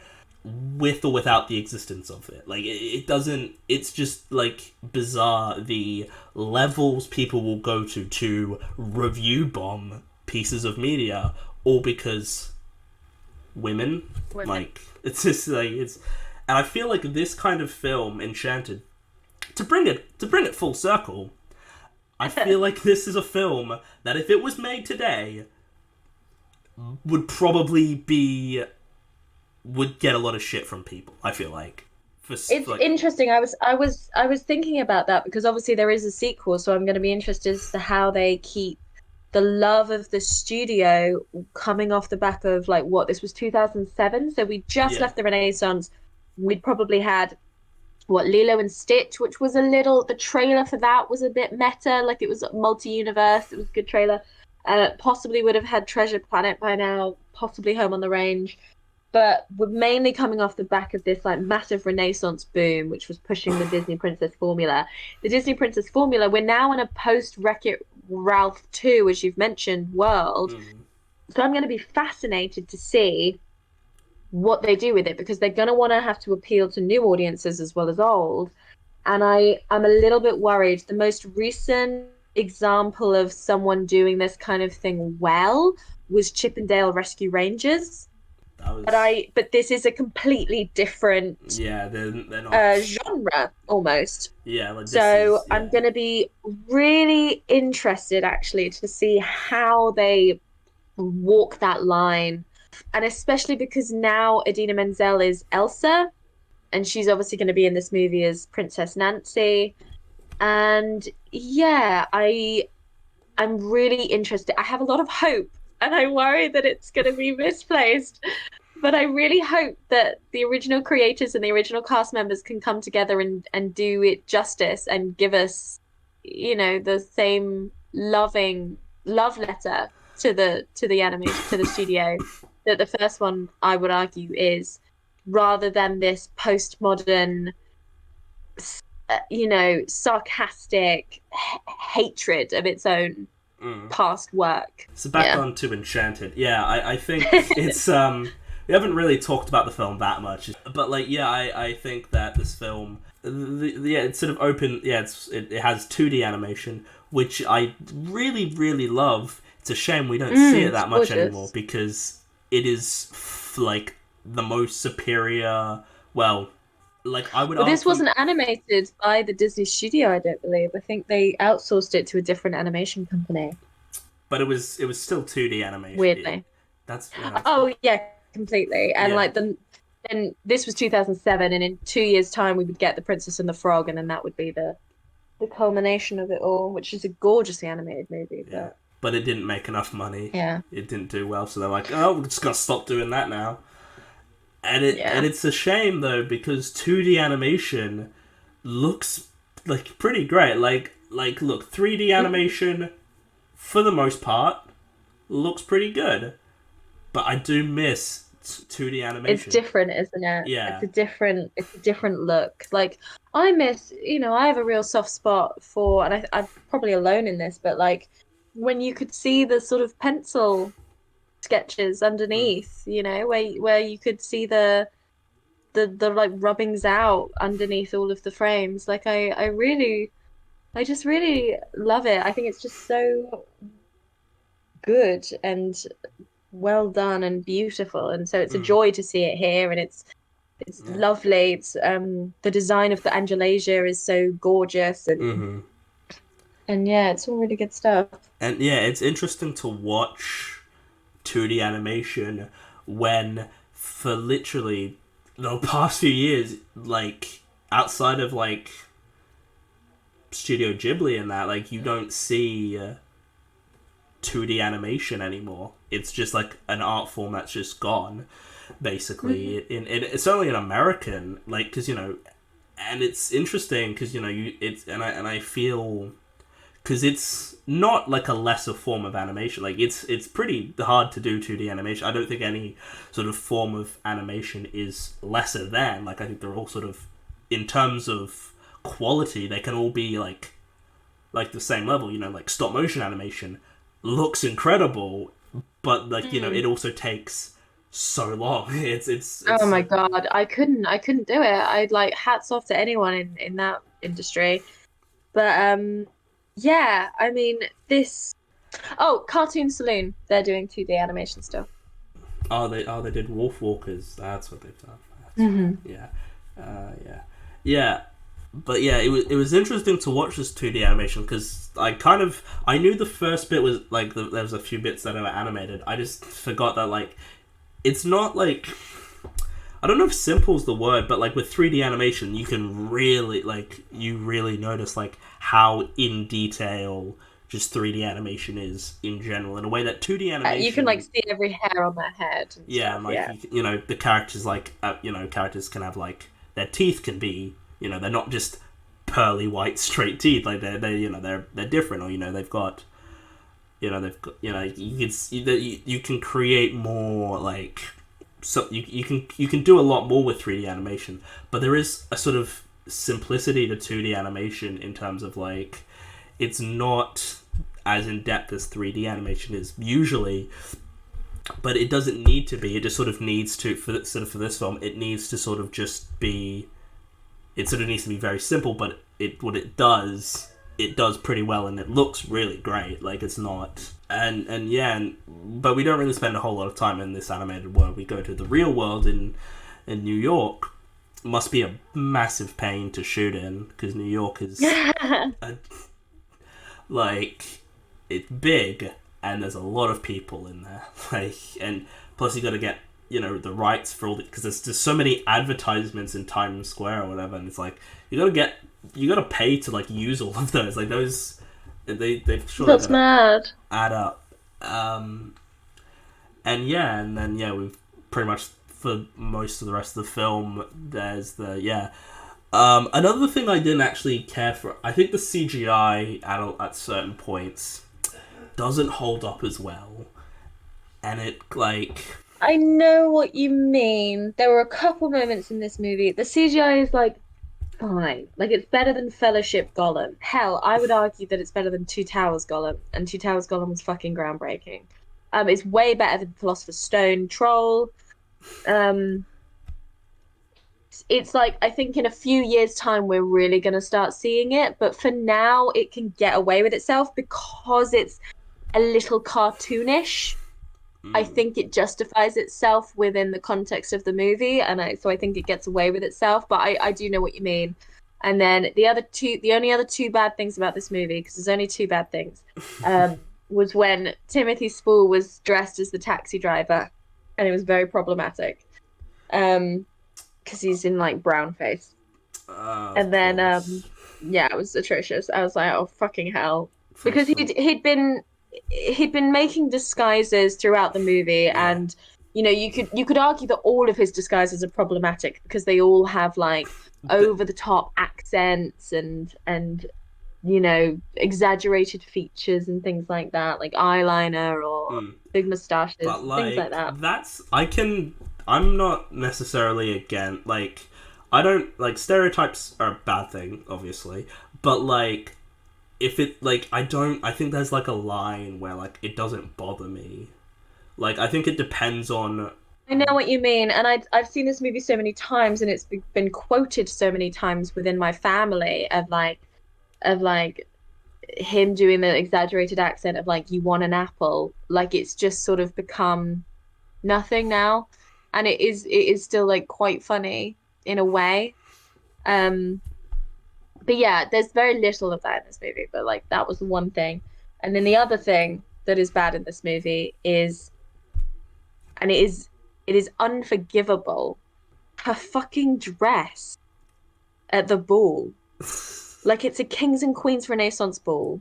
with or without the existence of it. Like, it doesn't. It's just, like, bizarre the levels people will go to review bomb pieces of media, all because women. Women. Like, it's just, like, it's. And I feel like this kind of film, Enchanted, to bring it full circle, I feel like this is a film that if it was made today would probably be would get a lot of shit from people. I feel like for It's like interesting. I was thinking about that because obviously there is a sequel, so I'm going to be interested as to how they keep the love of the studio coming off the back of like what this was 2007, so we just yeah left the Renaissance. We'd probably had what Lilo and Stitch, which was a little the trailer for that was a bit meta, like it was multi-universe. It was a good trailer. Possibly would have had Treasure Planet by now, possibly Home on the Range. But we're mainly coming off the back of this like massive Renaissance boom, which was pushing the Disney Princess formula. The Disney Princess formula, we're now in a post Wreck-It Ralph 2, as you've mentioned, world. mm, So I'm going to be fascinated to see what they do with it because they're going to want to have to appeal to new audiences as well as old. And I'm a little bit worried. The most recent example of someone doing this kind of thing well was Chippendale Rescue Rangers. that But was but this is a completely different yeah they're not genre almost. yeah like this So is I'm yeah going to be really interested actually to see how they walk that line. And especially because now Idina Menzel is Elsa, and she's obviously going to be in this movie as Princess Nancy. And yeah, I'm really interested. I have a lot of hope, and I worry that it's going to be misplaced. But I really hope that the original creators and the original cast members can come together and do it justice and give us, the same loving love letter to the animation to the studio that the first one I would argue is, rather than this postmodern, sarcastic hatred of its own mm. past work. So back Yeah. on to Enchanted. Yeah, I think it's we haven't really talked about the film that much, but like yeah, I think that this film yeah it's sort of open yeah it has 2D animation which I really really love. It's a shame we don't see it It's that much anymore gorgeous. because it is like the most superior. Well, like I would Well, this argue. wasn't animated by the Disney studio, I don't believe. I think they outsourced it to a different animation company. but it was still 2D animation. weirdly. That's yeah, that's Oh yeah, completely. And yeah, like then this was 2007, and in 2 years' time we would get The Princess and the Frog, and then that would be the culmination of it all, which is a gorgeously animated movie. yeah. But But it didn't make enough money. yeah, It didn't do well, so they're like, oh, we're just gonna stop doing that now. And yeah. it's a shame though because 2D animation looks like pretty great. Like look, 3D Mhm. animation for the most part looks pretty good, but I do miss 2D It's animation. different, isn't it? Yeah. It's a different look. Like I miss, I have a real soft spot for, and I'm probably alone in this, but like when you could see the sort of pencil sketches Mm, underneath, where you could see the like rubbings out underneath all of the frames. Like I just really love it. I think it's just so good and well done and beautiful. And so it's a mm, joy to see it here, and it's yeah. lovely. It's the design of the Angelasia is so gorgeous, Hmm. and yeah, it's all really good stuff. And yeah, it's interesting to watch 2D animation when for literally the past few years, like outside of like Studio Ghibli and that, like you don't see 2D animation anymore. It's just like an art form that's just gone, basically. Mhm. It's only an American, like, because and it's interesting because it's and I feel because it's not like a lesser form of animation. Like it's pretty hard to do 2D animation. I don't think any sort of form of animation is lesser than. Like I think they're all sort of in terms of quality, they can all be like the same level. Like stop motion animation looks incredible, but like it Mm. also takes so long. It's Oh my so God, I couldn't do it. I'd like hats off to anyone in that industry. But yeah, I mean this. Oh, Cartoon Saloon. They're doing 2D animation still. they did Wolf Walkers. That's what they've done. That's right. Hmm. Yeah, yeah, yeah. But yeah, it was interesting to watch this 2D animation because I knew the first bit was like there was a few bits that were animated. I just forgot that like it's not like I don't know if simple is the word, but like with 3D animation, you can really you really notice like how in detail just 3D animation is in general in a way that 2D You can like animation. see every hair on their head and Yeah, stuff. and like Yeah. the characters characters can have like their teeth can be they're not just pearly white straight teeth like they're different or they've got they've got you can create more like so you can do a lot more with 3D animation, but there is a sort of simplicity to 2D animation in terms of like it's not as in depth as 3D animation is usually, but it doesn't need to be. It just sort of needs to for this film. It needs to sort of just be. It sort of needs to be very simple, but it does pretty well, and it looks really great. Like it's not, and yeah, but we don't really spend a whole lot of time in this animated world. We go to the real world in New York. Must be a massive pain to shoot in because New York is a, like it's big and there's a lot of people in there. Like and plus you got to get the rights for all because there's just so many advertisements in Times Square or whatever, and it's like you got to pay to like use all of those. Like those they've surely got That's to mad. add up. And yeah, and then yeah, we've pretty much for most of the rest of the film. There's the yeah. Another thing I didn't actually care for, I think the CGI at certain points doesn't hold up as well, and it like I know what you mean. There were a couple moments in this movie. The CGI is like fine. Like it's better than Fellowship Gollum. Hell, I would argue that it's better than Two Towers Gollum, and Two Towers Gollum was fucking groundbreaking. It's way better than Philosopher's Stone Troll. Um, it's like I think in a few years' time we're really gonna start seeing it, but for now it can get away with itself because it's a little cartoonish. I mm, think it justifies itself within the context of the movie, and I think it gets away with itself. But I do know what you mean. And then the only other two bad things about this movie, because there's only two bad things. Um, was when Timothy Spall was dressed as the taxi driver, and it was very problematic. Because he's in like brown face. Of And then course. yeah, it was atrocious. I was like, oh fucking hell. Because For he'd been making disguises throughout the movie, yeah. and you could argue that all of his disguises are problematic because they all have like The, over the top accents and exaggerated features and things like that, like eyeliner or mm. big mustaches But and things like like that. that's I can I'm not necessarily again like I don't like stereotypes are a bad thing, obviously, but like if it like I think there's like a line where like it doesn't bother me. Like I think it depends on I know what you mean, and I've seen this movie so many times, and it's been quoted so many times within my family of like him doing the exaggerated accent of like you want an apple, like it's just sort of become nothing now, and it is still like quite funny in a way. Um, but yeah, there's very little of that in this movie, but like that was the one thing, and then the other thing that is bad in this movie is, and it is unforgivable, her fucking dress at the ball. Like it's a Kings and Queens Renaissance ball.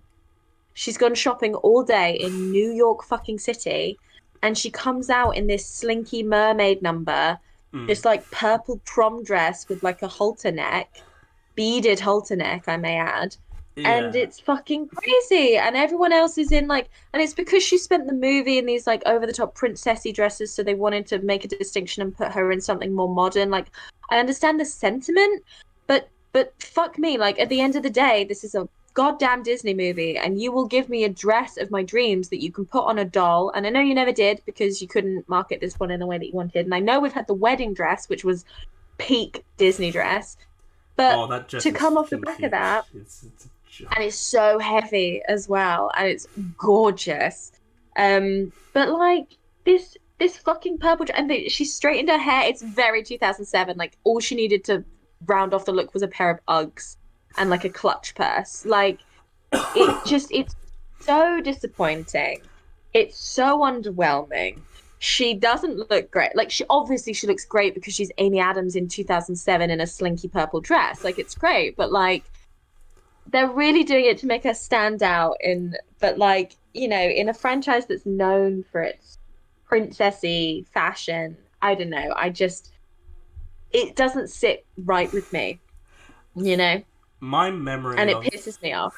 She's gone shopping all day in New York fucking city, and she comes out in this slinky mermaid number, mm, this like purple prom dress with like a halter neck, beaded halter neck, I may add. And yeah. it's fucking crazy. And everyone else is in like, and it's because she spent the movie in these like over the top princessy dresses, so they wanted to make a distinction and put her in something more modern. Like, I understand the sentiment, but fuck me. Like at the end of the day, this is a goddamn Disney movie, and you will give me a dress of my dreams that you can put on a doll. And I know you never did because you couldn't market this one in the way that you wanted. And I know we've had the wedding dress, which was peak Disney dress, but Oh, that dress to is come off the fucking back of peak. that, It's a and joke. it's so heavy as well, and it's gorgeous. But like this fucking purple, and she straightened her hair. It's very 2007. Like all she needed to round off the look was a pair of Uggs and like a clutch purse. Like it's so disappointing. It's so underwhelming. She doesn't look great. Like she looks great because she's Amy Adams in 2007 in a slinky purple dress. Like it's great, but like they're really doing it to make her stand out in, but like, in a franchise that's known for its princessy fashion. I don't know. It doesn't sit right with me, you know, My memory and it of pisses me off.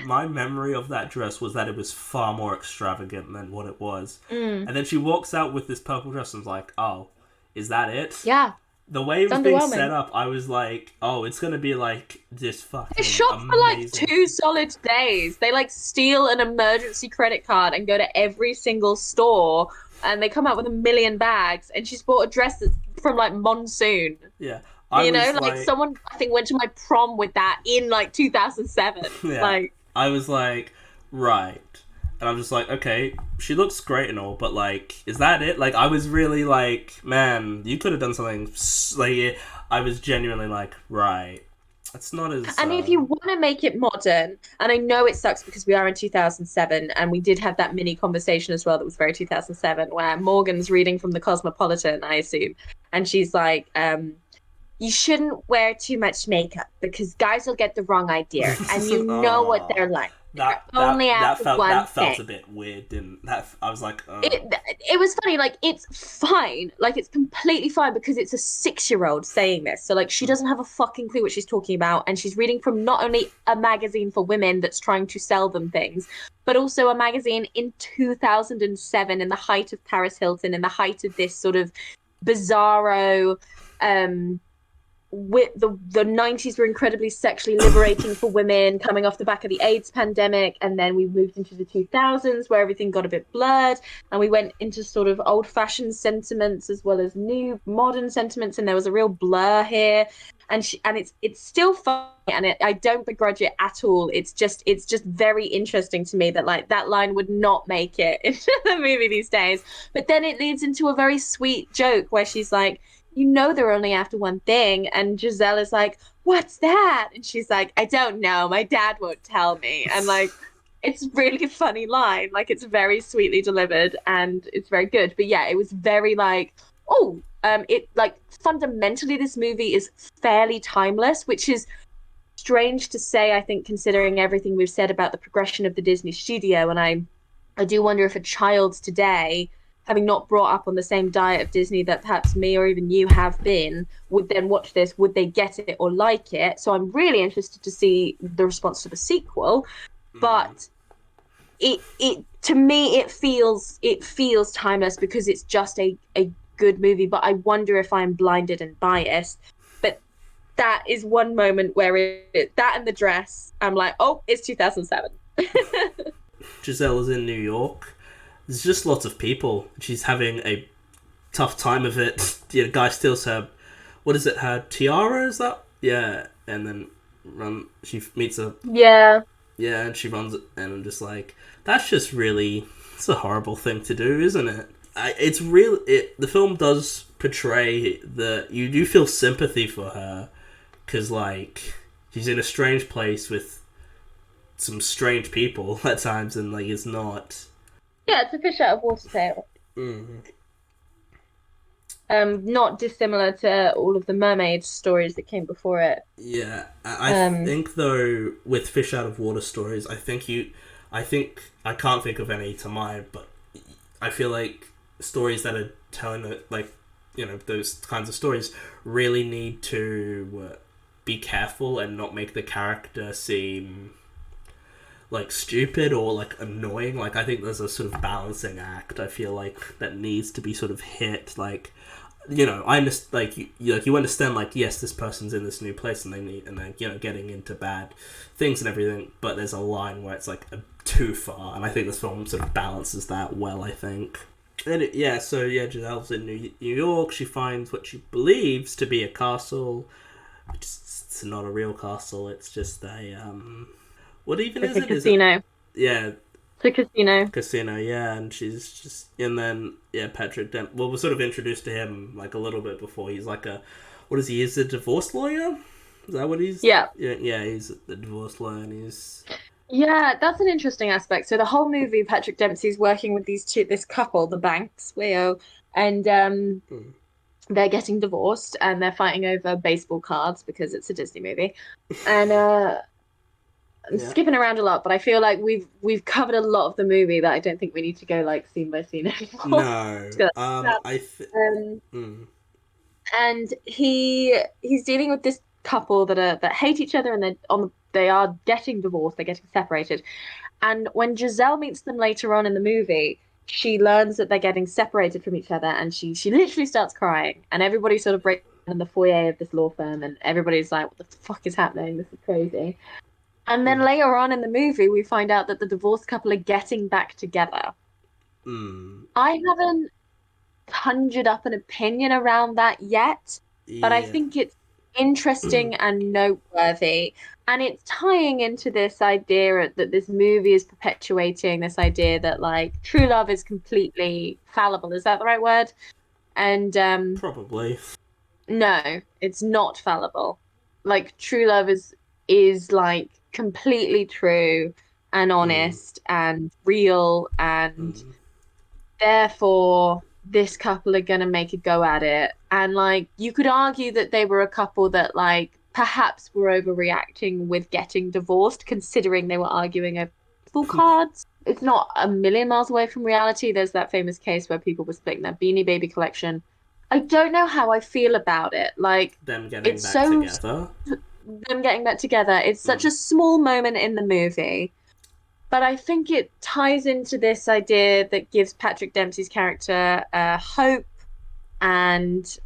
my memory of that dress was that it was far more extravagant than what it was. Mm, And then she walks out with this purple dress and was like, "Oh, is that it?" yeah, The way it it's was being set underwhelming. up, I was like, "Oh, it's gonna be like this They fucking shop for like amazing." 2 solid days. They like steal an emergency credit card and go to every single store, and they come out with a million bags. And she's bought a dress from like Monsoon. Yeah, I was Like like, someone I think went to my prom with that in like 2007. yeah, Like I was like, right. And I'm just like, okay, she looks great and all, but like, is that it? Like, I was really like, man, you could have done something. Like, I was genuinely like, right, that's not as. and if you want to make it modern, and I know it sucks because we are in 2007 and we did have that mini conversation as well that was very 2007 where Morgan's reading from the Cosmopolitan, I assume, and she's like you shouldn't wear too much makeup because guys will get the wrong idea, and you know what Oh, they're like. They're only after one that felt thing. a bit weird, didn't that? I was like, It was funny. Like it's fine. Like it's completely fine because it's a 6-year-old saying this. So like she doesn't have a fucking clue what she's talking about, and she's reading from not only a magazine for women that's trying to sell them things, but also a magazine in 2007 in the height of Paris Hilton, in the height of this sort of bizarro um with the 90s were incredibly sexually liberating for women coming off the back of the AIDS pandemic, and then we moved into the 2000s where everything got a bit blurred, and we went into sort of old-fashioned sentiments as well as new modern sentiments, and there was a real blur here, and it's still fun, and I don't begrudge it at all. It's just very interesting to me that like that line would not make it into the movie these days, but then it leads into a very sweet joke where she's like, they're only after one thing. And Giselle is like, what's that? And she's like, I don't know. My dad won't tell me. And like, it's a really funny line. Like it's very sweetly delivered and it's very good. But yeah, it was very like, oh, it like fundamentally this movie is fairly timeless, which is strange to say, I think, considering everything we've said about the progression of the Disney studio. And I do wonder if a child today, having not brought up on the same diet of Disney that perhaps me or even you have been, would then watch this, would they get it or like it? So I'm really interested to see the response to the sequel. Mm. But it to me it feels timeless because it's just a good movie. But I wonder if I'm blinded and biased. But that is one moment where that and the dress, I'm like, oh, it's 2007. Giselle is in New York. There's just lots of people. She's having a tough time of it. The guy steals her. What is it? Her tiara? Is that? Yeah. And then She meets a. Yeah. Yeah, and she runs. And I'm just like, that's just really. It's a horrible thing to do, isn't it? It's real. The film does portray that you do feel sympathy for her, because like she's in a strange place with some strange people at times, and like it's not. Yeah, it's a fish out of water tale. Mm. Not dissimilar to all of the mermaid stories that came before it. Yeah, I Um, think though with fish out of water stories, I think I can't think of any to mind, but I feel like stories that are telling it like those kinds of stories really need to be careful and not make the character seem like stupid or like annoying. Like I think there's a sort of balancing act. I feel like that needs to be sort of hit. Like I understand. Like you understand. Like yes, this person's in this new place and they're getting into bad things and everything. But there's a line where it's like too far, and I think this film sort of balances that well. I think. Giselle's in New York. She finds what she believes to be a castle. It's not a real castle. It's just a What even it's is a it? Is it? casino. Yeah, It's a casino. casino. Yeah, and she's just and then Patrick Dent. Well, we're sort of introduced to him like a little bit before. He's like a what is he? Is a divorce lawyer? Is that what he's? Yeah. Yeah. He's the divorce lawyer, and he's. Yeah, that's an interesting aspect. So the whole movie, Patrick Dempsey's working with this couple, the Banks, Leo, and Hmm. they're getting divorced and they're fighting over baseball cards because it's a Disney movie. And I'm Yeah. skipping around a lot, but I feel like we've covered a lot of the movie that I don't think we need to go like scene by scene anymore. No. Just Um, Mm. and he's dealing with this couple that hate each other and they are getting divorced, they're getting separated. And when Giselle meets them later on in the movie, she learns that they're getting separated from each other, and she literally starts crying. And everybody sort of breaks down in the foyer of this law firm, and everybody's like, "What the fuck is happening? This is crazy." And then Mm. later on in the movie, we find out that the divorced couple are getting back together. Mm. I haven't conjured up an opinion around that yet, but I Yeah. think it's interesting and noteworthy. And it's tying into this idea that this movie is perpetuating this idea that like true love is completely fallible. Is that the right word? And Probably. no, it's not fallible. Like true love is like completely true and Mm. honest and real, and Mm. therefore this couple are gonna make a go at it. And like you could argue that they were a couple that like perhaps were overreacting with getting divorced, considering they were arguing over full cards. It's not a million miles away from reality. There's that famous case where people were splitting their Beanie Baby collection. I don't know how I feel about it. Like Them getting it's back so together. them getting back together. It's such Mm. a small moment in the movie, but I think it ties into this idea that gives Patrick Dempsey's character hope, and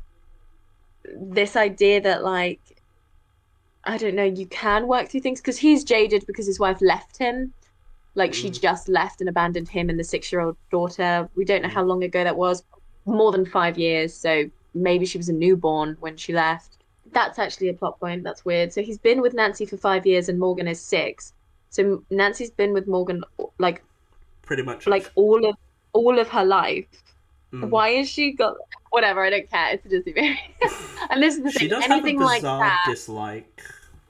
this idea that, like, I don't know, you can work through things because he's jaded because his wife left him. Like, she Mm. just left and abandoned him and the 6-year-old daughter. We don't know Mm. how long ago that was, more than 5 years. So maybe she was a newborn when she left. That's actually a plot point. That's weird. So he's been with Nancy for 5 years and Morgan is 6. So Nancy's been with Morgan like Pretty much. like all of her life. Mm. Why is she got whatever? I don't care. It's a Disney movie. And this is the She thing. does have a Anything like bizarre that, dislike.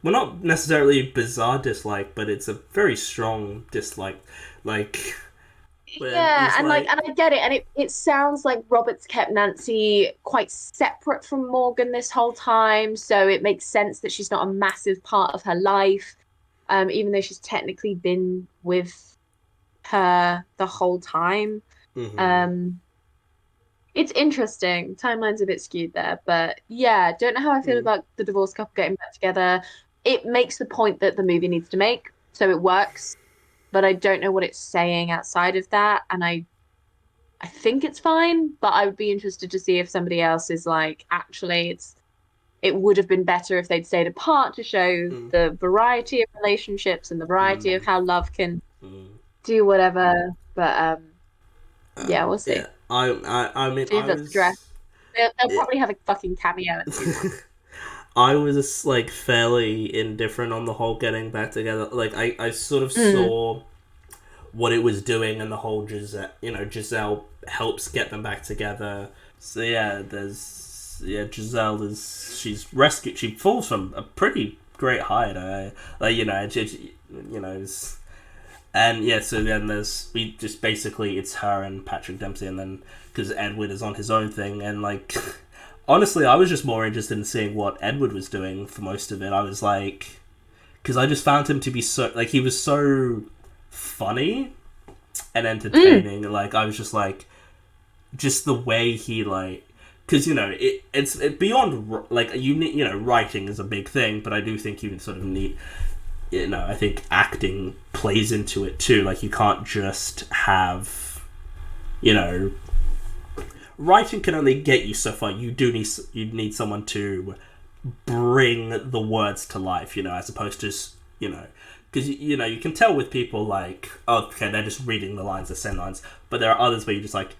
well, not necessarily bizarre dislike, but it's a very strong dislike. Like when Yeah, he's like, and I get it, and it sounds like Roberts kept Nancy quite separate from Morgan this whole time, so it makes sense that she's not a massive part of her life, even though she's technically been with her the whole time. mm-hmm, Um, it's interesting. Timeline's a bit skewed there, but yeah, don't know how I feel mm, about the divorced couple getting back together. It makes the point that the movie needs to make, so it works, but I don't know what it's saying outside of that, and I think it's fine, but I would be interested to see if somebody else is like, actually, it would have been better if they'd stayed apart to show mm, the variety of relationships and the variety of mm, how love can mm. do whatever. But yeah, we'll Yeah, see. I mean, See if that's addressed. They'll yeah, probably have a fucking cameo in season. I was like fairly indifferent on the whole getting back together. Like I sort of Mm. saw what it was doing, and the whole Giselle helps get them back together. So yeah, Giselle is she's rescued. She falls from a pretty great height. Like and yeah. So then we just basically it's her and Patrick Dempsey, and then because Edward is on his own thing, and like honestly, I was just more interested in seeing what Edward was doing for most of it. I was like, because I just found him to be so like he was so funny and Mm. entertaining. Like I was just like, just the way he like, because it's beyond like you need writing is a big thing, but I do think you sort of need I think acting plays into it too. Like you can't just have you know writing can only get you so far. You need someone to bring the words to life, as opposed to because you can tell with people like, oh, okay, they're just reading the lines, the same lines, but there are others where you just like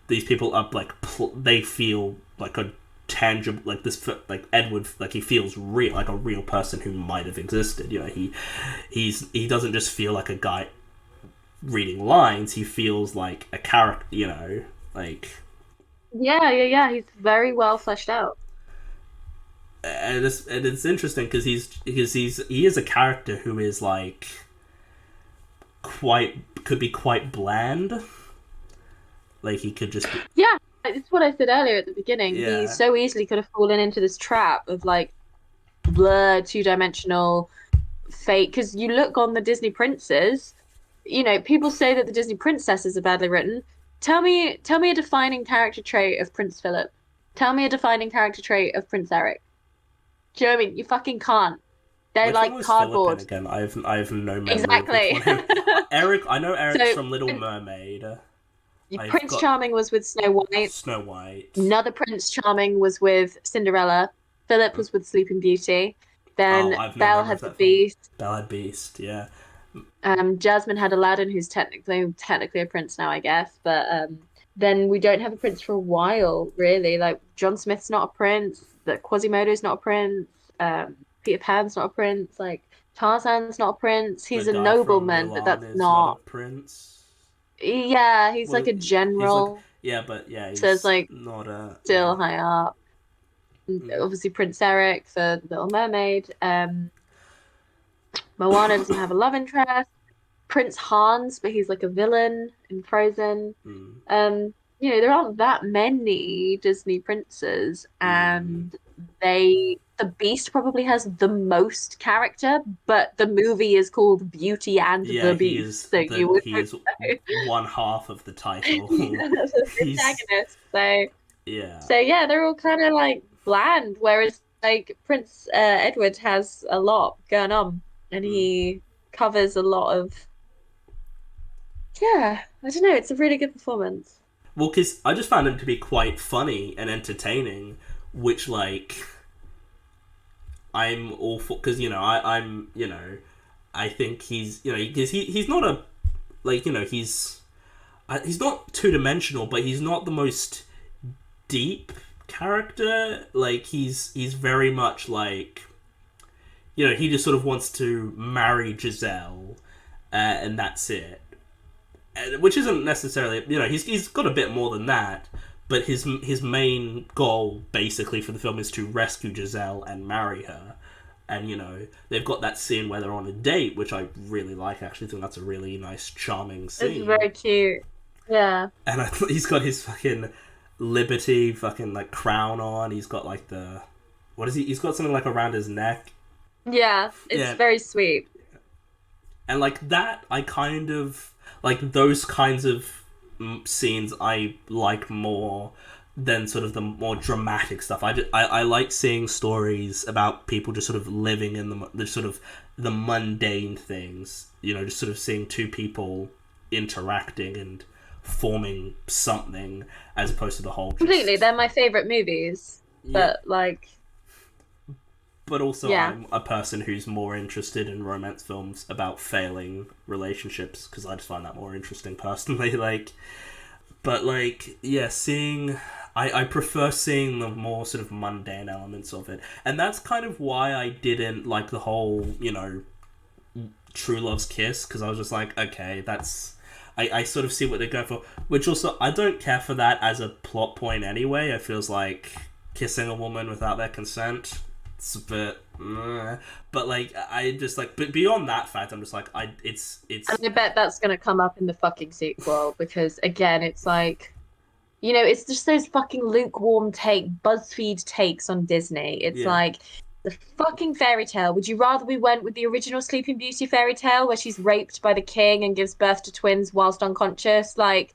these people are like they feel like a tangible like this like Edward like he feels real like a real person who might have existed. He doesn't just feel like a guy reading lines. He feels like a character. Like Yeah. He's very well fleshed out. and it's interesting because he is a character who is like could be quite bland. Like he could just be Yeah, it's what I said earlier at the beginning. He yeah so easily could have fallen into this trap of like blur, two-dimensional, fake. Because you look on the Disney princes, people say that the Disney princesses are badly written. Tell me a defining character trait of Prince Philip. Tell me a defining character trait of Prince Eric. Do you know what I mean? You fucking can't. They're which one like was Philip in cardboard. again? I have no memory of which Exactly. one Eric. I know Eric's So from Little Mermaid. I've Prince got Charming was with Snow White. Snow White. Another Prince Charming was with Cinderella. Philip was with Sleeping Beauty. Oh, Then I've no Belle memory of had the that film. Beast. Ballad Beast, yeah. Jasmine had Aladdin, who's technically a prince now, I guess. But then we don't have a prince for a while, really. Like John Smith's not a prince. That Quasimodo's not a prince. Peter Pan's not a prince. Like Tarzan's not a prince. The He's a guy from nobleman, but Mulan that's is not a not. prince. Yeah, he's Well, like a he's like general. yeah, but yeah, So it's he's like not a still yeah. high up. Mm, Obviously, Prince Eric for Little Mermaid. Moana doesn't have a love interest. Prince Hans, but he's like a villain in Frozen. mm, There aren't that many Disney princes, mm. and the Beast probably has the most character, but the movie is called Beauty and Yeah, the Beast, so you would he hope is so. one half of the title. Yeah, that's the He's protagonist. yeah. So yeah, they're all kind of like bland, whereas like Prince Edward has a lot going on, and Mm. he covers a lot of. Yeah, I don't know. It's a really good performance. Well, because I just found him to be quite funny and entertaining, which like I'm all for because I'm I think he's because he's not a like he's not two dimensional, but he's not the most deep character. Like he's very much like he just sort of wants to marry Giselle, and that's it. Which isn't necessarily he's got a bit more than that, but his main goal basically for the film is to rescue Giselle and marry her, and they've got that scene where they're on a date, which I really like. Actually, I think that's a really nice, charming It's scene. very cute. Yeah. And he's got his fucking Liberty fucking like crown on. He's got like the what is he? He's got something like around his neck. Yeah, it's Yeah, very sweet. and like that, I kind of like those kinds of scenes. I like more than sort of the more dramatic stuff. I like seeing stories about people just sort of living in the sort of the mundane things. Just sort of seeing two people interacting and forming something as opposed to the whole Completely. just They're my favorite movies. yeah. But like, But also, yeah. I'm a person who's more interested in romance films about failing relationships because I just find that more interesting personally. But yeah, I prefer seeing the more sort of mundane elements of it, and that's kind of why I didn't like the whole True Love's kiss, because I was just like, okay, that's. I sort of see what they're going for, which also I don't care for that as a plot point anyway. It feels like kissing a woman without their consent. It's a bit, but I just but beyond that fact, I'm just like it's. And I bet that's gonna come up in the fucking sequel because again, it's like, it's just those fucking lukewarm BuzzFeed takes on Disney. It's Yeah. like the fucking fairy tale. Would you rather we went with the original Sleeping Beauty fairy tale where she's raped by the king and gives birth to twins whilst unconscious? Like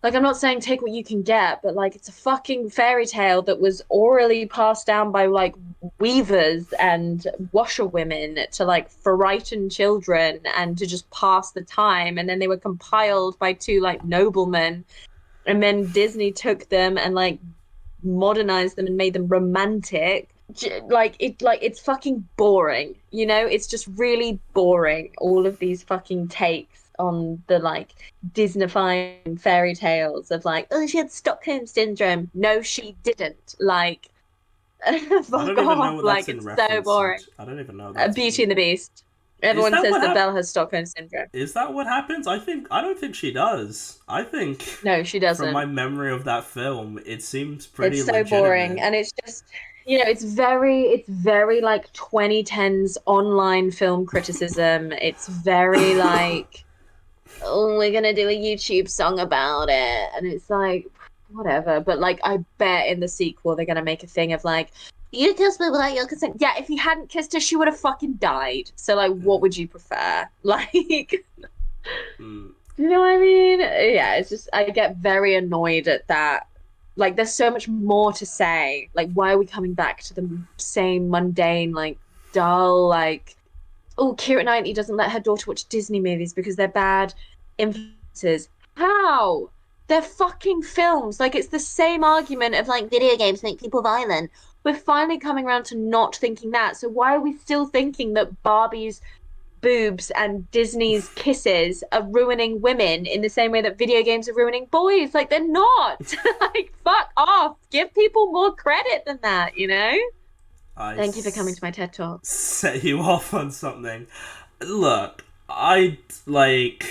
I'm not saying take what you can get, but like it's a fucking fairy tale that was orally passed down by like weavers and washerwomen to like frighten children and to just pass the time. And then they were compiled by two like noblemen. And then Disney took them and like modernized them and made them romantic. It's fucking boring, It's just really boring. All of these fucking takes on the like Disneyfying fairy tales of like, oh, she had Stockholm syndrome. No, she didn't. Like, I fuck don't even know off. what Like, that's in it's so reference to. boring. I don't even know that's. Beauty and the Beast. Is Everyone that says what that happened? Belle has Stockholm syndrome. Is that what happens? I don't think she does. I think No, she from my doesn't. memory of that film, it seems pretty It's so boring, legitimate. and it's just, it's very like 2010s online film criticism. It's very like, oh, we're gonna do a YouTube song about it, and it's like, whatever. But like, I bet in the sequel they're gonna make a thing of like, you kissed me without your consent. Yeah, if he hadn't kissed her, she would have fucking died. So like, what would you prefer? Like, Mm. you know what I mean? Yeah, it's just I get very annoyed at that. Like, there's so much more to say. Like, why are we coming back to the same mundane, like, dull, like, oh, Keira Knightley doesn't let her daughter watch Disney movies because they're bad influences. How? They're fucking films. Like, it's the same argument of like video games make people violent. We're finally coming around to not thinking that. So why are we still thinking that Barbie's boobs and Disney's kisses are ruining women in the same way that video games are ruining boys? Like they're not. Like fuck off. Give people more credit than that? I Thank you for coming to my TED Talk. set you off on something. Look, I like.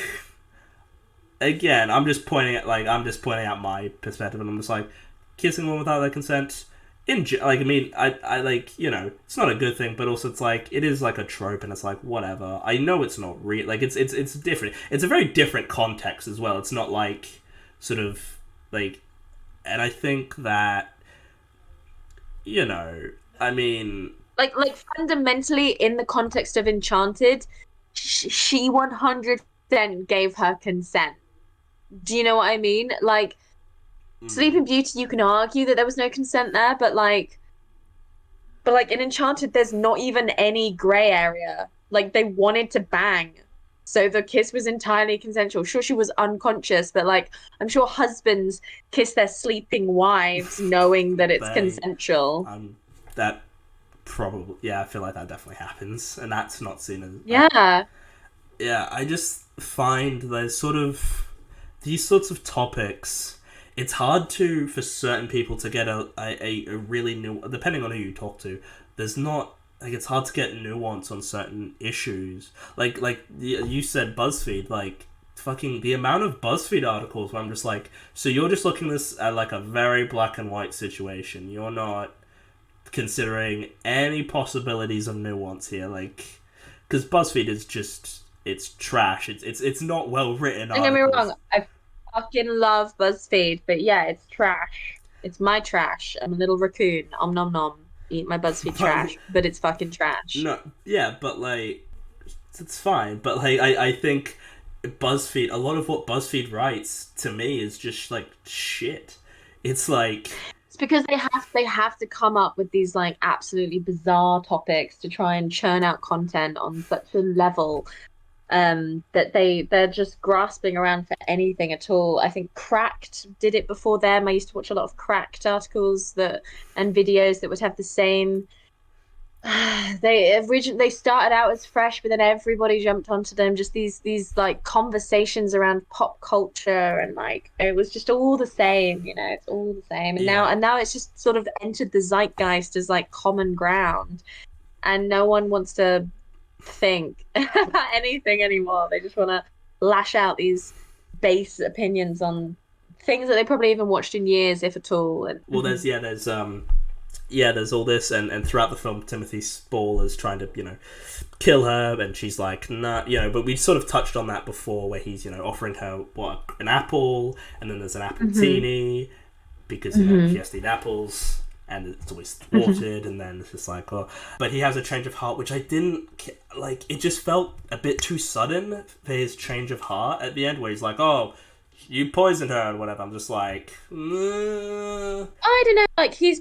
Again, I'm just pointing out my perspective, and I'm just like kissing one without their consent. I mean, I like it's not a good thing, but also it's like it is like a trope, and it's like whatever. I know it's not real. Like it's different. It's a very different context as well. It's not like sort of like, and I think that I mean, Like fundamentally in the context of Enchanted, she 100% gave her consent. Do you know what I mean? Like mm, Sleeping Beauty, you can argue that there was no consent there, but like in Enchanted, there's not even any gray area. Like they wanted to bang. So the kiss was entirely consensual. Sure, she was unconscious, but like I'm sure husbands kiss their sleeping wives knowing that it's they, consensual. that probably yeah. I feel like that definitely happens, and that's not seen as Yeah. yeah. I just find there's sort of these sorts of topics. It's hard for certain people to get a really new, depending on who you talk to. There's not like it's hard to get nuance on certain issues. Like you said, BuzzFeed. Like fucking the amount of BuzzFeed articles where I'm just like, so you're just looking this at like a very black and white situation. You're not considering any possibilities of nuance here, like, because BuzzFeed is just, it's trash. It's not well written Don't get me articles. wrong, I fucking love BuzzFeed, but yeah, it's trash. It's my trash. I'm a little raccoon. Om nom nom. Eat my BuzzFeed But trash, but it's fucking trash. no, yeah, but like, it's fine. But like, I think BuzzFeed, a lot of what BuzzFeed writes to me is just like shit. It's like, It's because they have to come up with these like absolutely bizarre topics to try and churn out content on such a level that they're just grasping around for anything at all. I think Cracked did it before them. I used to watch a lot of Cracked articles that and videos that would have the same. They started out as fresh, but then everybody jumped onto them. Just these like conversations around pop culture, and like it was just all the same. It's all the same. And now yeah, it's just sort of entered the zeitgeist as like common ground, and no one wants to think anything anymore. They just want to lash out these base opinions on things that they probably even watched in years, if at all. And well, there's all this, and throughout the film, Timothy Spall is trying to, kill her, and she's like, nah, but we sort of touched on that before, where he's, offering her, an apple, and then there's an apple teeny, because, she has to eat apples, and it's always thwarted, and then it's just like, oh. But he has a change of heart, which I didn't, like, it just felt a bit too sudden for his change of heart at the end, where he's like, oh, you poisoned her and whatever. I'm just like, I don't know. Like he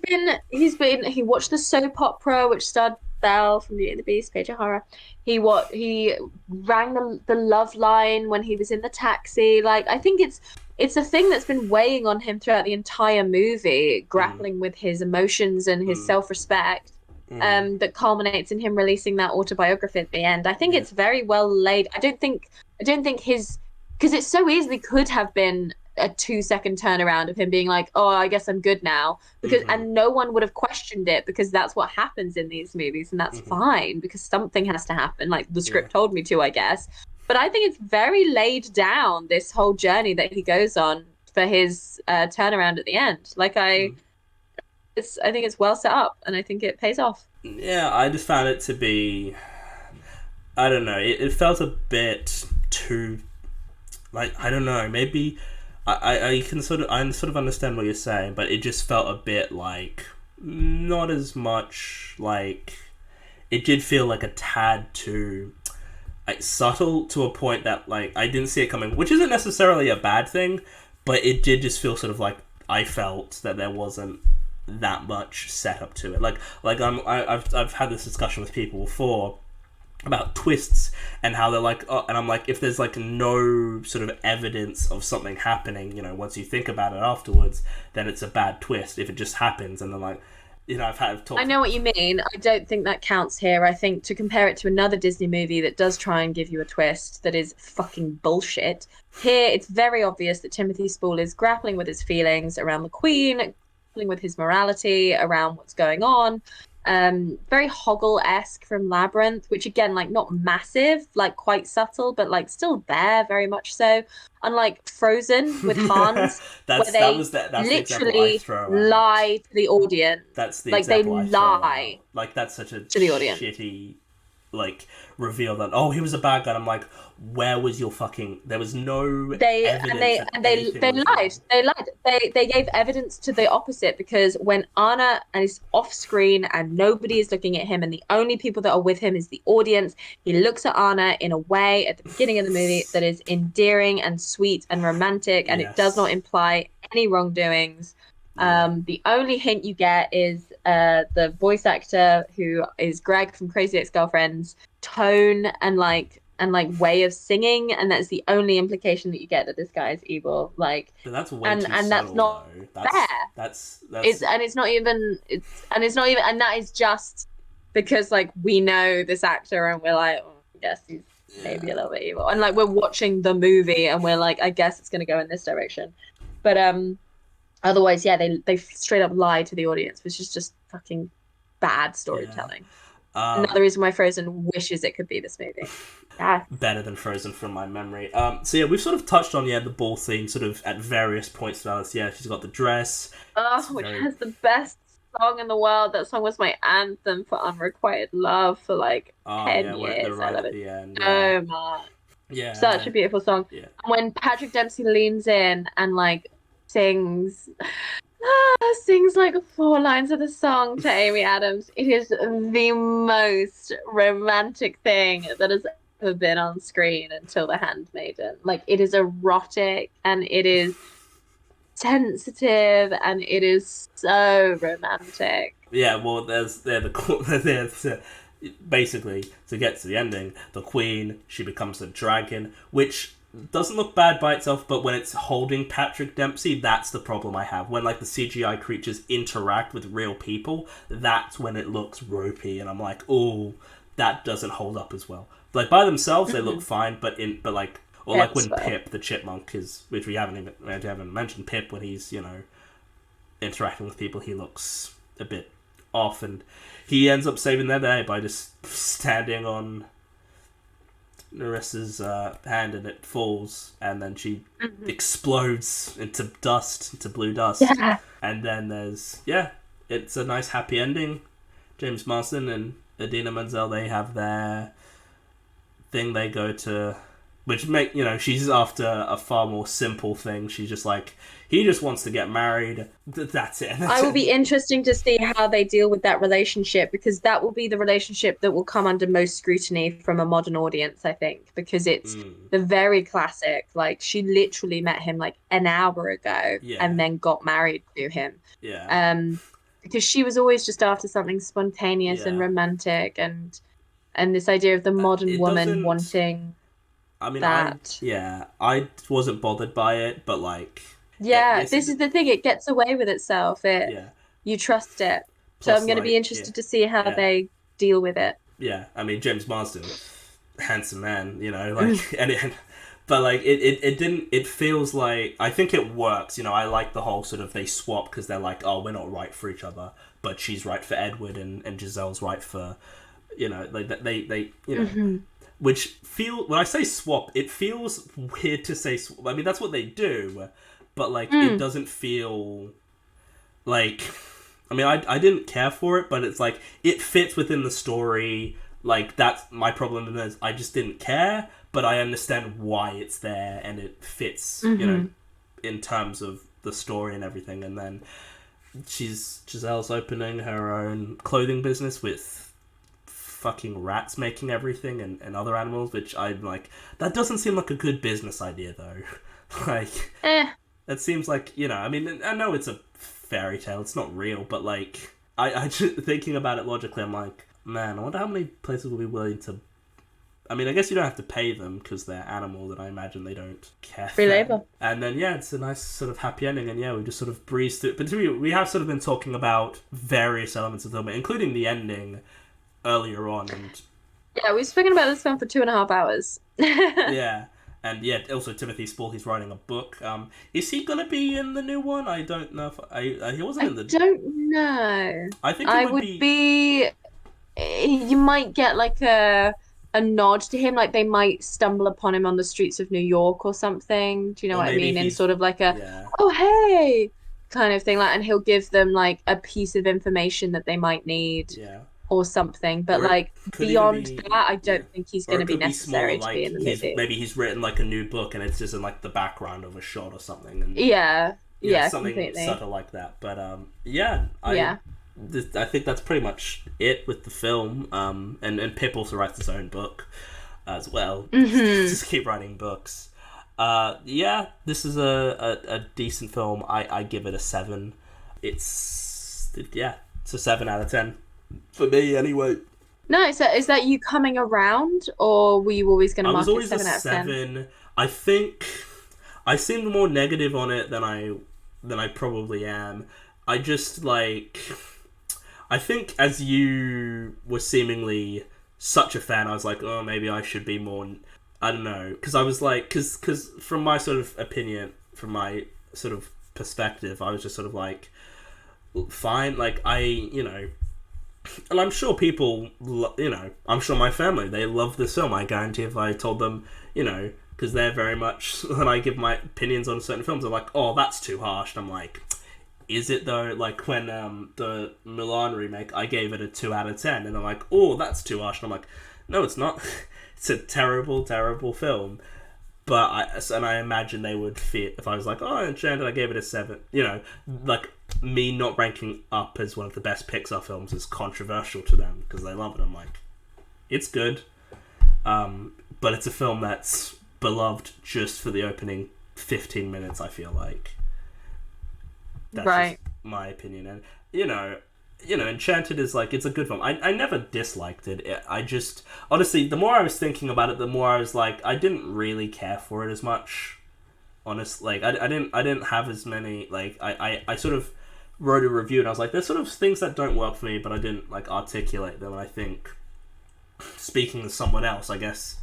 watched the soap opera which starred Belle from Beauty and the Beast, Paige O'Hara. He rang the love line when he was in the taxi. Like I think it's a thing that's been weighing on him throughout the entire movie, grappling with his emotions and his self-respect. That culminates in him releasing that autobiography at the end. I think it's very well laid. I don't think his because it so easily could have been a 2-second turnaround of him being like, "Oh, I guess I'm good now," because and no one would have questioned it because that's what happens in these movies, and that's fine because something has to happen. Like the script told me to, I guess. But I think it's very laid down, this whole journey that he goes on for his turnaround at the end. Like I think it's well set up, and I think it pays off. Yeah, I just found it to be, I don't know, it felt a bit too, like, I don't know, maybe I sort of understand what you're saying, but it just felt a bit like not as much, like it did feel like a tad too like subtle to a point that like I didn't see it coming, which isn't necessarily a bad thing, but it did just feel sort of like I felt that there wasn't that much setup to it. I've had this discussion with people before about twists and how they're like, oh, and I'm like, if there's like no sort of evidence of something happening, once you think about it afterwards, then it's a bad twist. If it just happens, and then like, I've talked. I know what you mean. I don't think that counts here. I think to compare it to another Disney movie that does try and give you a twist that is fucking bullshit. Here, it's very obvious that Timothy Spall is grappling with his feelings around the Queen, grappling with his morality around what's going on. Very Hoggle-esque from Labyrinth, which again, like not massive, like quite subtle, but like still there, very much so. Unlike Frozen with Hans, that's literally lie to the audience. That's the like they example I lie. Like that's such a to the audience. Shitty like reveal that he was a bad guy. And I'm like, where was your fucking? There was no. They evidence lied. They lied. They gave evidence to the opposite because when Anna is off screen and nobody is looking at him and the only people that are with him is the audience, he looks at Anna in a way at the beginning of the movie that is endearing and sweet and romantic, and it does not imply any wrongdoings. The only hint you get is the voice actor who is Greg from Crazy Ex-Girlfriend's tone and way of singing, and that's the only implication that you get that this guy is evil. Like, but that's way and too and subtle, that's not though. fair. That's it's not even and that is just because like we know this actor and we're like, oh, I guess he's maybe a little bit evil, and like we're watching the movie and we're like, I guess it's gonna go in this direction, but otherwise, yeah, they straight up lie to the audience, which is just fucking bad storytelling. Another reason why Frozen wishes it could be this movie. Yeah. Better than Frozen from my memory. So yeah, we've sort of touched on the ball theme sort of at various points throughout this. Yeah, she's got the dress. Which has the best song in the world. That song was my anthem for unrequited love for like Oh 10 yeah, we're at the years. I right love at it the end. Yeah, so much. yeah, Such a man. beautiful song. Yeah, And when Patrick Dempsey leans in and like sings sings like four lines of the song to Amy Adams, it is the most romantic thing that has ever been on screen until The Handmaiden. Like it is erotic and it is sensitive and it is so romantic. yeah. Well, there's basically to get to the ending, the queen she becomes a dragon, which doesn't look bad by itself, but when it's holding Patrick Dempsey, that's the problem I have. When like the CGI creatures interact with real people, that's when it looks ropey, and I'm like, oh, that doesn't hold up as well. Like by themselves, they look Mhm. fine, but like or Yeah, like it's when fair. Pip the chipmunk is, which we haven't mentioned Pip when he's interacting with people, he looks a bit off, and he ends up saving their day by just standing on Narissa's hand, and it falls, and then she Mhm. explodes into dust, into blue dust, Yeah. and then it's a nice happy ending. James Marsden and Idina Menzel, they have their thing. They go to, which she's after a far more simple thing. She's just like, he just wants to get married. That's it. I will be interesting to see how they deal with that relationship because that will be the relationship that will come under most scrutiny from a modern audience, I think, because it's Mm, the very classic. Like she literally met him like an hour ago and yeah, then got married to him. yeah, Um, because she was always just after something spontaneous and yeah. romantic and this idea of the modern It woman doesn't. wanting I mean, that. I wasn't bothered by it, but like, Yeah, this, this is the thing. It gets away with itself. yeah. You trust it. So I'm Plus, going to be like, yeah, interested to see how yeah, they deal with it. yeah. I mean, James Marsden, handsome man, like, but like, it didn't. It feels like I think it works. I like the whole sort of they swap because they're like, oh, we're not right for each other, but she's right for Edward, and Giselle's right for, like they. Hmm. Which feel when I say swap, it feels weird to say. I mean, that's what they do, but like, it Mm. doesn't feel like. I mean, I didn't care for it, but it's like it fits within the story. Like that's my problem is I just didn't care, but I understand why it's there and it fits. Hmm. In terms of the story and everything. And then Giselle's opening her own clothing business with fucking rats making everything, and other animals, which I'm like, that doesn't seem like a good business idea though. Like, Eh. that seems like, I mean, I know it's a fairy tale, it's not real, but like, I just thinking about it logically, I'm like, man, I wonder how many places will be willing to. I mean, I guess you don't have to pay them because they're animals, and I imagine they don't care for Free that. labor. And then, yeah, it's a nice sort of happy ending, and yeah, we just sort of breezed through. But we have sort of been talking about various elements of the film, including the ending earlier on, and Yeah, we've spoken about this film for 2.5 hours. yeah, and yeah, also Timothy Spall, he's writing a book. Is he gonna be in the new one? I don't know if he wasn't I in the. don't know. I think he I would would be, be. You might get like a nod to him, like they might stumble upon him on the streets of New York or something. Do you know or what I maybe mean? In he's, sort of like a, yeah, oh hey, kind of thing. Like, and he'll give them like a piece of information that they might need yeah. or something. But Or it like could even beyond be, that, I yeah, don't think he's or going it to be could be smaller, necessary to be like in the he's movie. maybe he's written like a new book and it's just in like the background of a shot or something, and Yeah, yeah, something completely. subtle like that. But yeah, Yeah. I think that's pretty much it with the film. And Pip also writes his own book as well. Hmm. Just keep writing books. Yeah, this is a decent film. I give it a 7. It's a 7 out of 10 for me anyway. No, so is that you coming around, or were you always going to I was mark it always a 7 out of 10? 7. I think I seemed more negative on it than I probably am. I just like I think as you were seemingly such a fan, I was like, oh, maybe I should be more. I don't know, because I was like, because from my sort of opinion, from my sort of perspective, I was just sort of like, fine, like and I'm sure people, I'm sure my family, they love this film. I guarantee if I told them, because they're very much, when I give my opinions on certain films, they're like, oh, that's too harsh. And I'm like, Is it though? Like when the Milan remake, I gave it a 2 out of 10, and they're like, "Oh, that's too harsh." And I'm like, "No, it's not. It's a terrible, terrible film." But I imagine they would fit if I was like, "Oh, Enchanted, I gave it a 7." You know, like me not ranking up as one of the best Pixar films is controversial to them because they love it. I'm like, it's good, but it's a film that's beloved just for the opening 15 minutes. I feel like that's Right. just my opinion, and you know, Enchanted is like it's a good film. I never disliked it. I just honestly, the more I was thinking about it, the more I was like, I didn't really care for it as much. Honestly, like I didn't have as many like I sort of wrote a review and I was like, there's sort of things that don't work for me, but I didn't like articulate them. And I think speaking to someone else, I guess,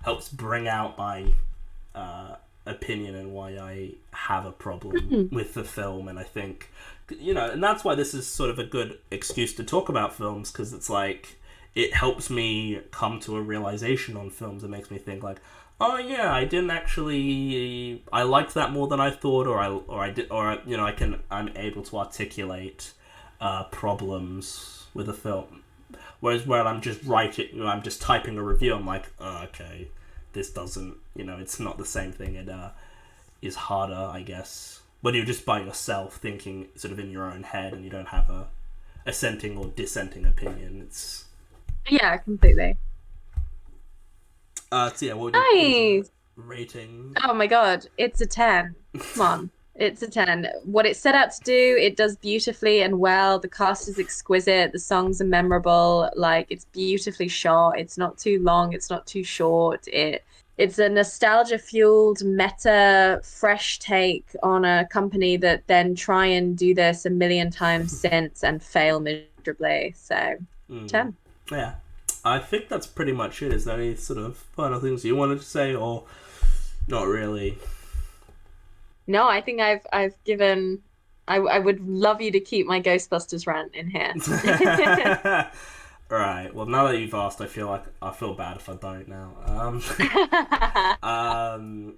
helps bring out my opinion and why I have a problem with the film. And I think, and that's why this is sort of a good excuse to talk about films, because it's like it helps me come to a realization on films. It makes me think like, oh yeah, I didn't actually, I liked that more than I thought, or I did, or I'm able to articulate problems with a film. Whereas when I'm just writing, I'm just typing a review, I'm like, oh, okay, this doesn't, it's not the same thing. It is harder, I guess, when you're just by yourself thinking sort of in your own head and you don't have a assenting or dissenting opinion. It's Yeah, completely. so yeah, what would you give it Nice. a rating? Oh my God, it's a 10. Come on. It's a 10. What it set out to do, it does beautifully and well. The cast is exquisite. The songs are memorable. Like it's beautifully shot. It's not too long. It's not too short. It's a nostalgia-fueled, meta, fresh take on a company that then try and do this a million times since and fail miserably. So, Mm, 10. yeah, I think that's pretty much it. Is there any sort of final things you wanted to say, or not really? No, I think I've given. I would love you to keep my Ghostbusters rant in here. Right. Well, now that you've asked, I feel bad if I don't now. Um,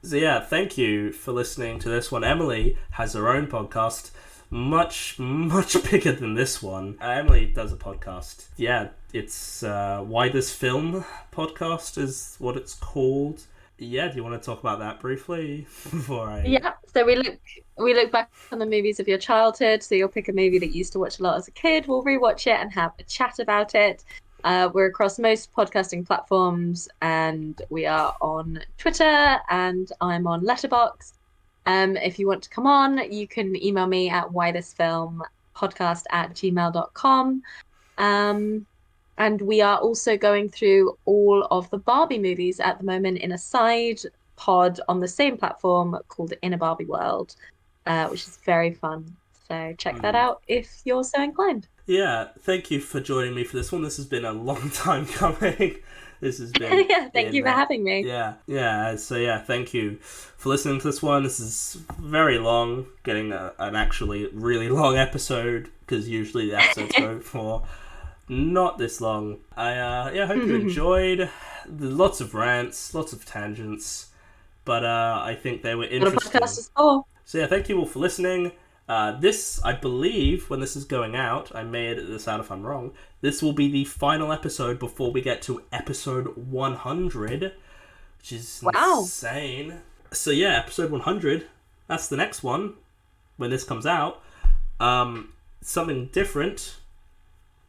so yeah, thank you for listening to this one. Emily has her own podcast, much bigger than this one. Emily does a podcast. Yeah, it's Why This Film podcast is what it's called. Yeah, do you want to talk about that briefly before I? Yeah, so we look back on the movies of your childhood. So you'll pick a movie that you used to watch a lot as a kid. We'll rewatch it and have a chat about it. We're across most podcasting platforms, and we are on Twitter, and I'm on Letterboxd. If you want to come on, you can email me at whythisfilmpodcast@gmail.com. Um, and we are also going through all of the Barbie movies at the moment in a side pod on the same platform called In a Barbie World, which is very fun. So check that Mm. out if you're so inclined. Yeah, thank you for joining me for this one. This has been a long time coming. This has been Yeah, thank you in for having me. yeah. So yeah, thank you for listening to this one. This is very long, getting an actually really long episode because usually the episodes go for not this long. I hope you enjoyed. Lots of rants, lots of tangents, but I think they were What a interesting. podcast is for. So yeah, thank you all for listening. This, I believe, when this is going out, I may edit this out if I'm wrong, this will be the final episode before we get to episode 100, which is Wow. insane. So yeah, episode 100, that's the next one, when this comes out. Something different,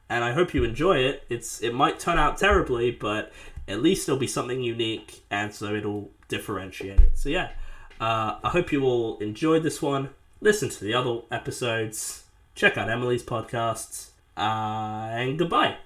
and I hope you enjoy it. It might turn out terribly, but at least it'll be something unique, and so it'll differentiate it. So yeah, I hope you all enjoyed this one. Listen to the other episodes. Check out Emily's podcasts. And goodbye.